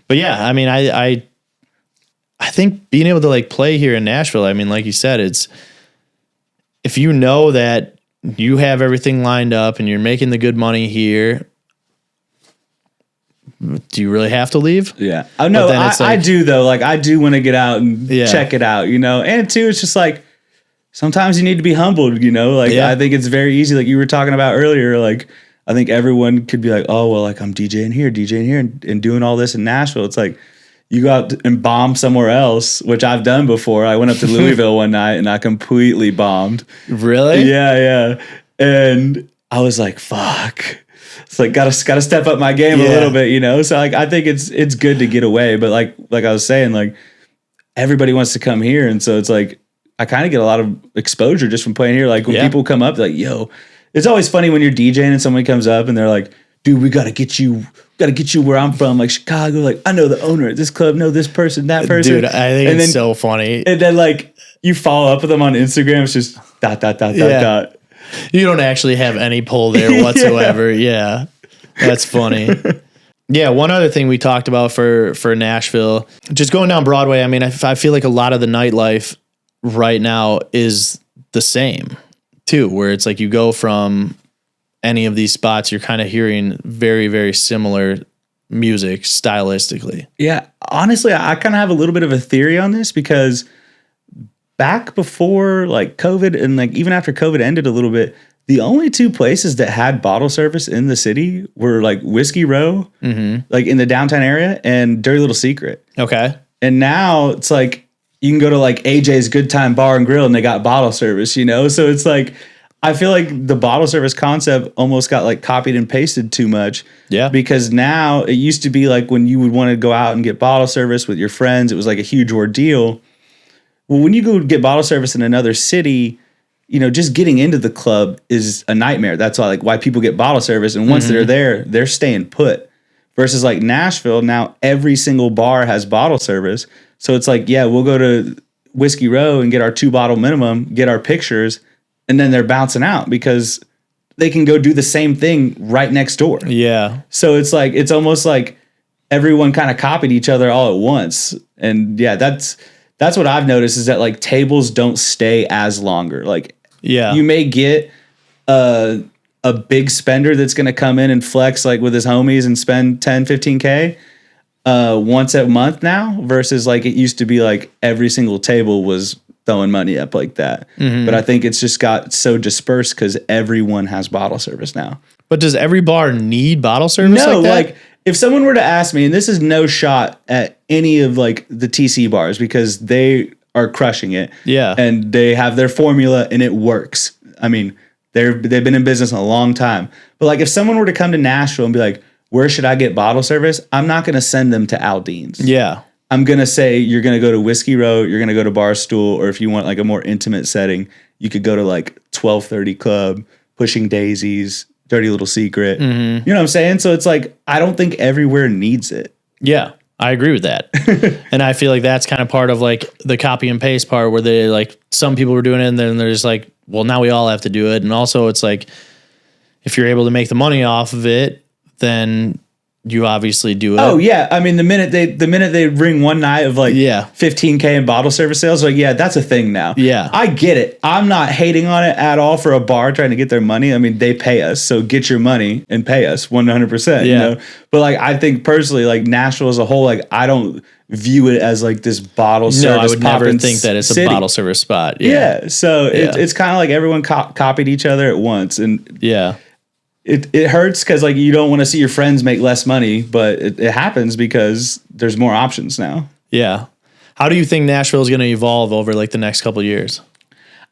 but yeah, I mean, I think being able to like play here in Nashville, I mean, like you said, it's, if you know that you have everything lined up and you're making the good money here, do you really have to leave? Yeah. Oh, no, I do though. Like I do want to get out and check it out, you know? And two, it's just like, sometimes you need to be humbled, you know? Like I think it's very easy. Like you were talking about earlier, like I think everyone could be like, oh, well, like I'm DJing here and doing all this in Nashville. It's like, you go out and bomb somewhere else, which I've done before. I went up to Louisville one night and I completely bombed. Really? Yeah. And I was like, fuck. It's like gotta step up my game a little bit, you know? So like I think it's good to get away. But like I was saying, like everybody wants to come here. And so it's like I kind of get a lot of exposure just from playing here. Like when people come up, they're like, yo, it's always funny when you're DJing and somebody comes up and they're like, dude, we gotta get you got to get you where I'm from, like Chicago. Like, I know the owner at this club, know this person, that person. Dude, I think it's so funny. And then like you follow up with them on Instagram. It's just ... You don't actually have any pull there whatsoever. Yeah. That's funny. Yeah, one other thing we talked about for Nashville, just going down Broadway, I mean, I feel like a lot of the nightlife right now is the same too, where it's like you go from any of these spots, you're kind of hearing very, very similar music stylistically. Yeah, honestly, I kind of have a little bit of a theory on this because back before like COVID and like even after COVID ended a little bit, the only two places that had bottle service in the city were like Whiskey Row, like in the downtown area, and Dirty Little Secret. Okay. And now it's like you can go to like AJ's Good Time Bar and Grill and they got bottle service, you know? So it's like, I feel like the bottle service concept almost got like copied and pasted too much. Yeah. Because now it used to be like when you would want to go out and get bottle service with your friends, it was like a huge ordeal. Well, when you go get bottle service in another city, you know, just getting into the club is a nightmare. That's why people get bottle service. And once they're there, they're staying put. Versus like Nashville, now every single bar has bottle service. So it's like, yeah, we'll go to Whiskey Row and get our 2-bottle minimum, get our pictures, and then they're bouncing out because they can go do the same thing right next door. Yeah. So it's like, it's almost like everyone kind of copied each other all at once. And yeah, that's what I've noticed is that like tables don't stay as longer. Like, yeah, you may get a big spender that's going to come in and flex like with his homies and spend 10, 15K once a month now versus like it used to be like every single table was throwing money up like that. But I think it's just got so dispersed because everyone has bottle service now. But does every bar need bottle service? No, like that? like if someone were to ask me, and this is no shot at any of like the TC bars because they are crushing it. Yeah. And they have their formula and it works. I mean, they've been in business a long time. But like if someone were to come to Nashville and be like, where should I get bottle service? I'm not going to send them to Aldean's. Yeah. I'm going to say you're going to go to Whiskey Row, you're going to go to Barstool, or if you want like a more intimate setting, you could go to like 1230 Club, Pushing Daisies, Dirty Little Secret. You know what I'm saying? So it's like, I don't think everywhere needs it. Yeah. I agree with that. And I feel like that's kind of part of like the copy and paste part where they like some people were doing it and then they're just like, well, now we all have to do it. And also it's like, if you're able to make the money off of it, then you obviously do it. Oh yeah. I mean, the minute they ring one night of like 15K in bottle service sales, like, yeah, that's a thing now. Yeah. I get it. I'm not hating on it at all for a bar trying to get their money. I mean, they pay us. So get your money and pay us 100%, you know? But like, I think personally, like Nashville as a whole, like I don't view it as like this bottle service. No, I would never think that it's a bottle service spot. Yeah. So it's kind of like everyone copied each other at once. And it hurts because like you don't want to see your friends make less money, but it happens because there's more options now. Yeah. How do you think Nashville is going to evolve over like the next couple of years?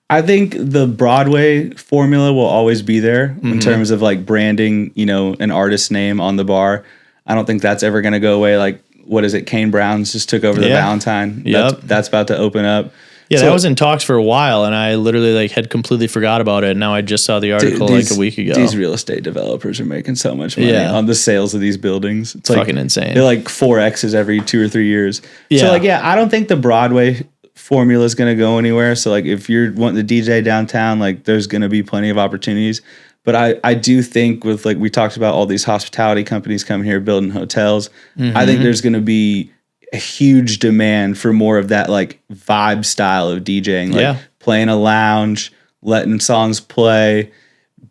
I think the Broadway formula will always be there in terms of like branding, you know, an artist's name on the bar. I don't think that's ever going to go away. Like, what is it? Kane Brown's just took over the Valentine. That's about to open up. Yeah, that was in talks for a while, and I literally like had completely forgot about it. And now I just saw the article like a week ago. These real estate developers are making so much money on the sales of these buildings. It's like, fucking insane. They're like 4Xs every 2 or 3 years. So like, I don't think the Broadway formula is going to go anywhere. So like, if you're wanting to DJ downtown, like there's going to be plenty of opportunities. But I do think with like, we talked about all these hospitality companies coming here building hotels. I think there's going to be a huge demand for more of that like vibe style of DJing, like playing a lounge, letting songs play,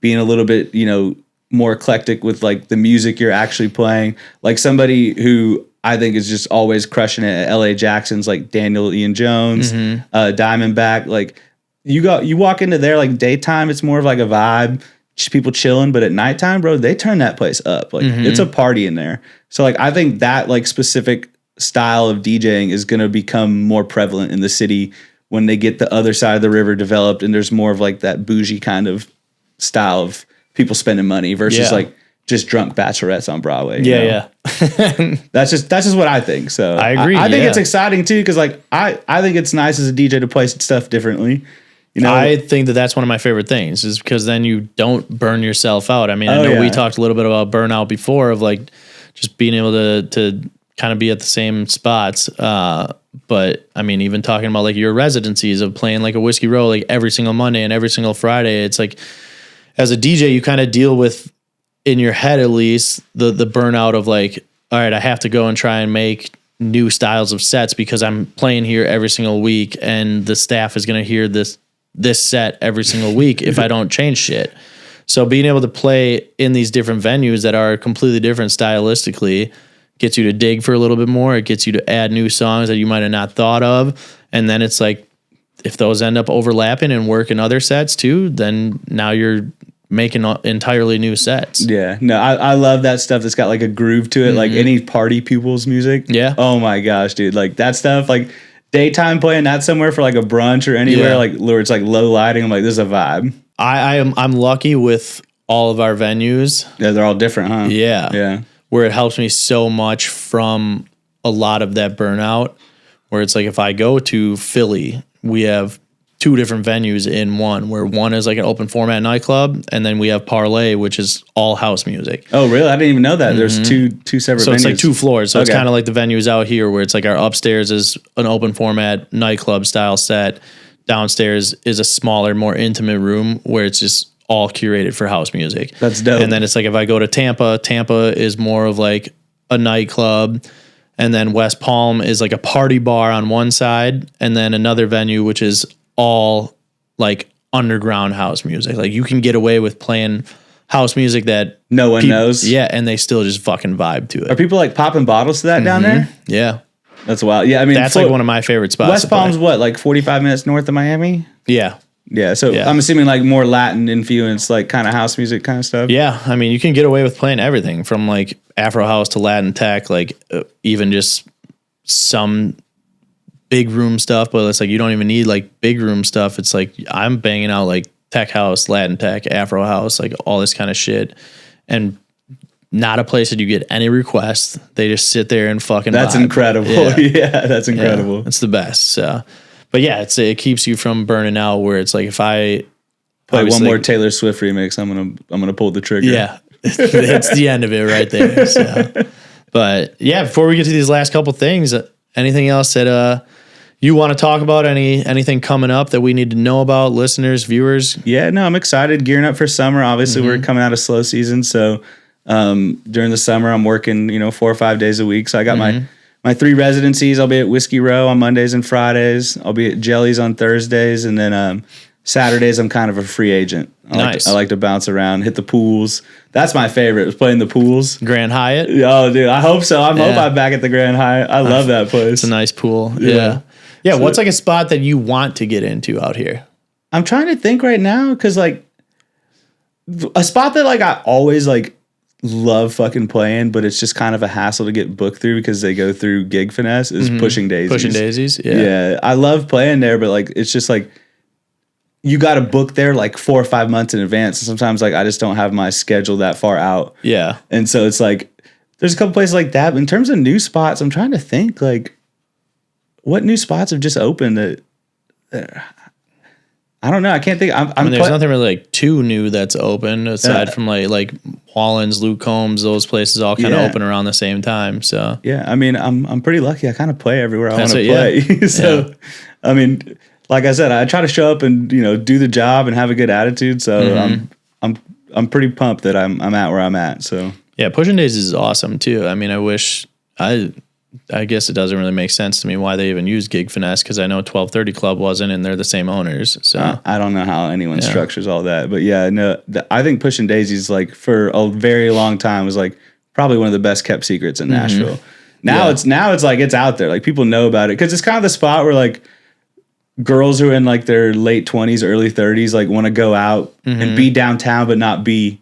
being a little bit, you know, more eclectic with like the music you're actually playing. Like somebody who I think is just always crushing it at LA Jackson's like Daniel Ian Jones, Diamondback. Like you walk into there like daytime, it's more of like a vibe, just people chilling. But at nighttime, bro, they turn that place up. Like it's a party in there. So like I think that like specific style of DJing is going to become more prevalent in the city when they get the other side of the river developed and there's more of like that bougie kind of style of people spending money versus like just drunk bachelorettes on Broadway. Yeah. That's just what I think. So I agree. I think it's exciting too. Cause like, I think it's nice as a DJ to play stuff differently. You know, I think that that's one of my favorite things is because then you don't burn yourself out. I mean, I know we talked a little bit about burnout before of like just being able to kind of be at the same spots. But I mean, even talking about like your residencies of playing like a Whiskey Row like every single Monday and every single Friday, it's like as a DJ, you kind of deal with in your head at least the burnout of like, all right, I have to go and try and make new styles of sets because I'm playing here every single week and the staff is going to hear this set every single week if I don't change shit. So being able to play in these different venues that are completely different stylistically gets you to dig for a little bit more. It gets you to add new songs that you might have not thought of. And then it's like, if those end up overlapping and work in other sets too, then now you're making entirely new sets. Yeah, no, I love that stuff that's got like a groove to it, like any party people's music. Yeah. Oh my gosh, dude, like that stuff, like daytime playing that somewhere for like a brunch or anywhere, like where it's like low lighting. I'm like, this is a vibe. I'm lucky with all of our venues. Yeah, they're all different, huh? Yeah. Where it helps me so much from a lot of that burnout. Where it's like if I go to Philly, we have 2 different venues in one, where one is like an open format nightclub, and then we have Parlay, which is all house music. Oh, really? I didn't even know that. There's two separate venues. So it's like 2 floors. So it's kind of like the venues out here, where it's like our upstairs is an open format nightclub style set. Downstairs is a smaller, more intimate room where it's just all curated for house music. That's dope. And then it's like if I go to Tampa is more of like a nightclub. And then West Palm is like a party bar on one side, and then another venue, which is all like underground house music. Like you can get away with playing house music that no one knows. Yeah, and they still just fucking vibe to it. Are people like popping bottles to that down there? Yeah. That's wild. Yeah, I mean, that's like one of my favorite spots. West Palm's what, like 45 minutes north of Miami? Yeah. Yeah, so I'm assuming like more Latin influence, like kind of house music kind of stuff. Yeah, I mean, you can get away with playing everything from like Afro house to Latin tech, like even just some big room stuff, but it's like you don't even need like big room stuff. It's like I'm banging out like tech house, Latin tech, Afro house, like all this kind of shit, and not a place that you get any requests. They just sit there and fucking That's vibe. Incredible. Yeah, that's incredible. Yeah, it's the best. So, but yeah, it keeps you from burning out. Where it's like if I play one more Taylor Swift remix, I'm gonna pull the trigger. Yeah, it's the end of it right there. So. But yeah, before we get to these last couple things, anything else that you want to talk about? Anything coming up that we need to know about, listeners, viewers? Yeah, no, I'm excited, gearing up for summer. Obviously, we're coming out of slow season, so during the summer, I'm working 4 or 5 days a week. So I got my 3 residencies. I'll be at Whiskey Row on Mondays and Fridays. I'll be at Jellies on Thursdays, and then Saturdays I'm kind of a free agent. I like to bounce around, hit the pools. That's my favorite, is playing the pools. Grand Hyatt? Oh, dude, I hope so. I hope I'm back at the Grand Hyatt. I love that place. It's a nice pool. Yeah. So, what's like a spot that you want to get into out here? I'm trying to think right now, because like a spot that like I always like love fucking playing, but it's just kind of a hassle to get booked through because they go through Gig Finesse is Pushing Daisies. Pushing Daisies? Yeah. I love playing there, but like it's just like you got to book there like 4 or 5 months in advance. And sometimes like I just don't have my schedule that far out. Yeah. And so it's like there's a couple places like that. But in terms of new spots, I'm trying to think like what new spots have just opened that I don't know. I can't think. I mean, there's nothing really like too new that's open aside from like Wallens, Luke Combs, those places all kind of open around the same time. So yeah, I mean, I'm pretty lucky. I kind of play everywhere I want to play. Yeah. So I mean, like I said, I try to show up and do the job and have a good attitude. So I'm pretty pumped that I'm at where I'm at. So yeah, Pushing Daisies is awesome too. I mean, I guess it doesn't really make sense to me why they even use Gig Finesse, because I know 1230 Club wasn't, and they're the same owners. So I don't know how anyone structures all that, but yeah, no, I think Pushing Daisies like for a very long time was like probably one of the best kept secrets in Nashville. Now it's like it's out there, like people know about it because it's kind of the spot where like girls who are in like their late 20s, early 30s like want to go out and be downtown but not be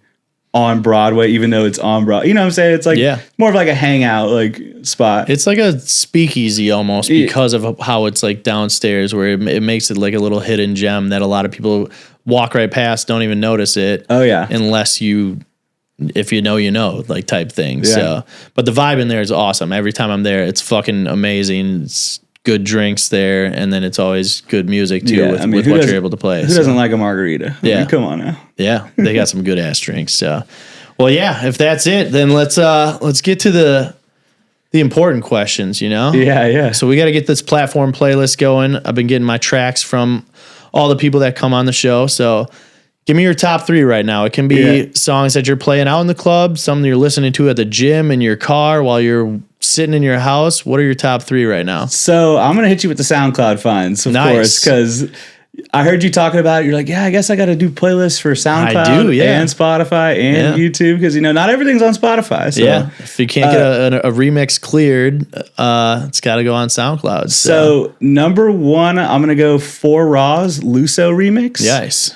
on Broadway, even though it's on Broadway. You know what I'm saying? It's like more of like a hangout like spot. It's like a speakeasy almost because of how it's like downstairs, where it makes it like a little hidden gem that a lot of people walk right past, don't even notice it. Oh yeah. Unless if you know, like type thing. Yeah. So, but the vibe in there is awesome. Every time I'm there, it's fucking amazing. It's good drinks there, and then it's always good music too with what you're able to play. Who doesn't like a margarita? Yeah. I mean, come on now. Yeah, they got some good ass drinks. So, Well, yeah, if that's it, then let's get to the important questions, you know? Yeah. So we got to get this platform playlist going. I've been getting my tracks from all the people that come on the show. So give me your top 3 right now. It can be songs that you're playing out in the club, some that you're listening to at the gym, in your car, while you're sitting in your house. What are your top 3 right now? So I'm going to hit you with the SoundCloud finds, of course, because I heard you talking about it. You're like, yeah, I guess I got to do playlists for SoundCloud and Spotify and YouTube because, not everything's on Spotify. So. Yeah, if you can't get a remix cleared, it's got to go on SoundCloud. So number 1, I'm going to go 4 Raw's Luau remix. Nice.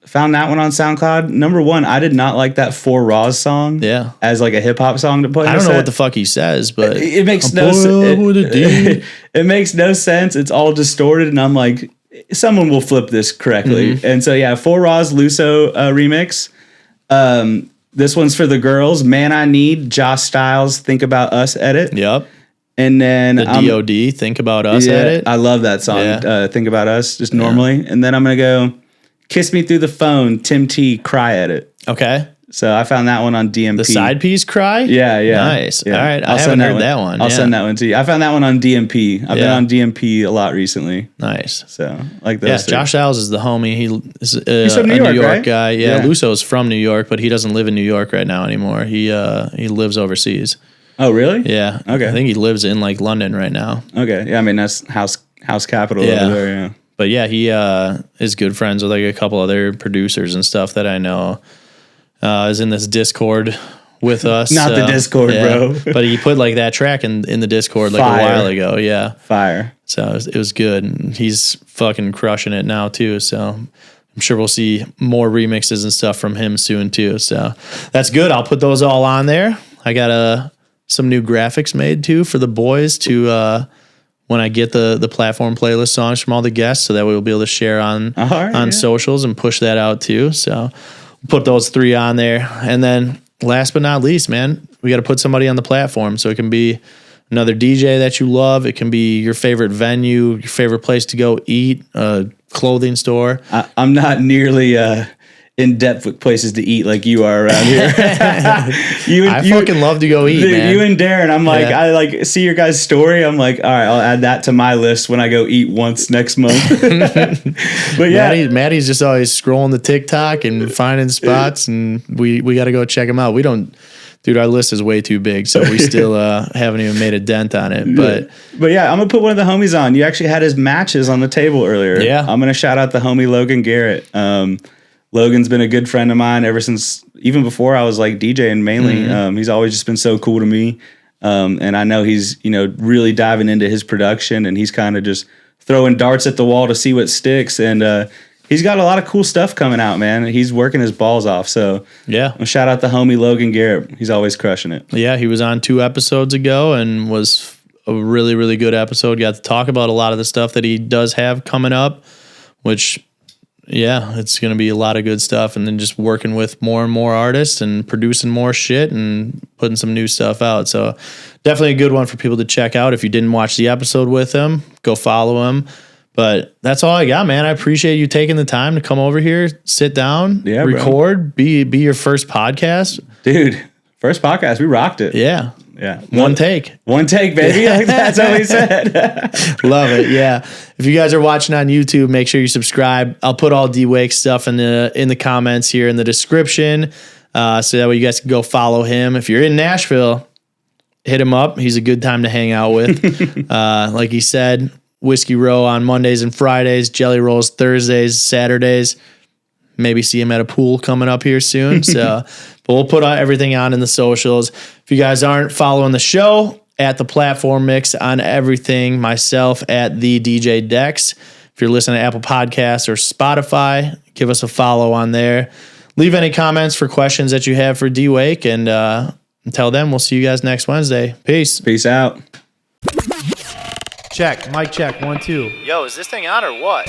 Found that one on SoundCloud. Number 1, I did not like that 4 Raw's song as like a hip hop song to play. I don't know what the fuck he says, but it makes no sense. It makes no sense. It's all distorted, and I'm like, someone will flip this correctly. And so 4 Raw's Luau remix. This one's for the girls. Man I Need, Josh Styles, Think About Us edit. Yep. And then the DOD, Think About Us edit. I love that song. Think About Us, just normally. And then I'm gonna go Kiss Me Through the Phone, Tim T, Cry edit. Okay. So I found that one on DMP. The side piece, Cry? Yeah. Nice. Yeah. All right. I haven't heard that one. I'll send that one to you. I found that one on DMP. I've been on DMP a lot recently. Nice. So like those. Yeah, Josh Styles is the homie. He's from New York, right? guy. Yeah, Luso's from New York, but he doesn't live in New York right now anymore. He lives overseas. Oh, really? Yeah. Okay. I think he lives in like London right now. Okay. Yeah, I mean that's house capital over there, yeah. But yeah, he is good friends with like a couple other producers and stuff that I know. Is in this Discord with us. Not the Discord, bro. But he put like that track in the Discord like a while ago. Yeah. Fire. So it was good. And he's fucking crushing it now too. So I'm sure we'll see more remixes and stuff from him soon too. So that's good. I'll put those all on there. I got some new graphics made too for the boys to when I get the platform playlist songs from all the guests, so that way we'll be able to share on socials and push that out too. So put those 3 on there. And then last but not least, man, we got to put somebody on the platform. So it can be another DJ that you love. It can be your favorite venue, your favorite place to go eat, a clothing store. I'm not nearly in depth with places to eat like you are around here. I fucking love to go eat, man. You and Darren, I'm like, I like see your guys' story. I'm like, all right, I'll add that to my list when I go eat once next month. But yeah, Maddie's just always scrolling the TikTok and finding spots, and we got to go check them out. We don't. Dude, our list is way too big, so we still haven't even made a dent on it. But yeah, I'm gonna put one of the homies on. You actually had his matches on the table earlier. Yeah, I'm gonna shout out the homie Logan Garrett. Logan's been a good friend of mine ever since, even before I was like DJing mainly. He's always just been so cool to me. And I know he's, really diving into his production, and he's kind of just throwing darts at the wall to see what sticks. And he's got a lot of cool stuff coming out, man. He's working his balls off. So yeah, shout out the homie Logan Garrett. He's always crushing it. Yeah, he was on 2 episodes ago and was a really, really good episode. Got to talk about a lot of the stuff that he does have coming up, which... yeah, it's going to be a lot of good stuff. And then just working with more and more artists and producing more shit and putting some new stuff out. So definitely a good one for people to check out. If you didn't watch the episode with him, go follow him. But that's all I got, man. I appreciate you taking the time to come over here, sit down, record, be your first podcast. Dude, first podcast. We rocked it. Yeah. Yeah. One take, baby. Like that's what we said. Love it. Yeah. If you guys are watching on YouTube, make sure you subscribe. I'll put all D-Wake stuff in the comments here in the description. So that way you guys can go follow him. If you're in Nashville, hit him up. He's a good time to hang out with. Like he said, Whiskey Row on Mondays and Fridays, Jelly Rolls Thursdays, Saturdays. Maybe see him at a pool coming up here soon. So, but we'll put everything on in the socials. If you guys aren't following the show, at the Platform Mix on everything, myself at the DJ Dex. If you're listening to Apple Podcasts or Spotify, give us a follow on there. Leave any comments for questions that you have for D-Wake. And until then, we'll see you guys next Wednesday. Peace. Peace out. Check. Mic check. 1, 2. Yo, is this thing on or what?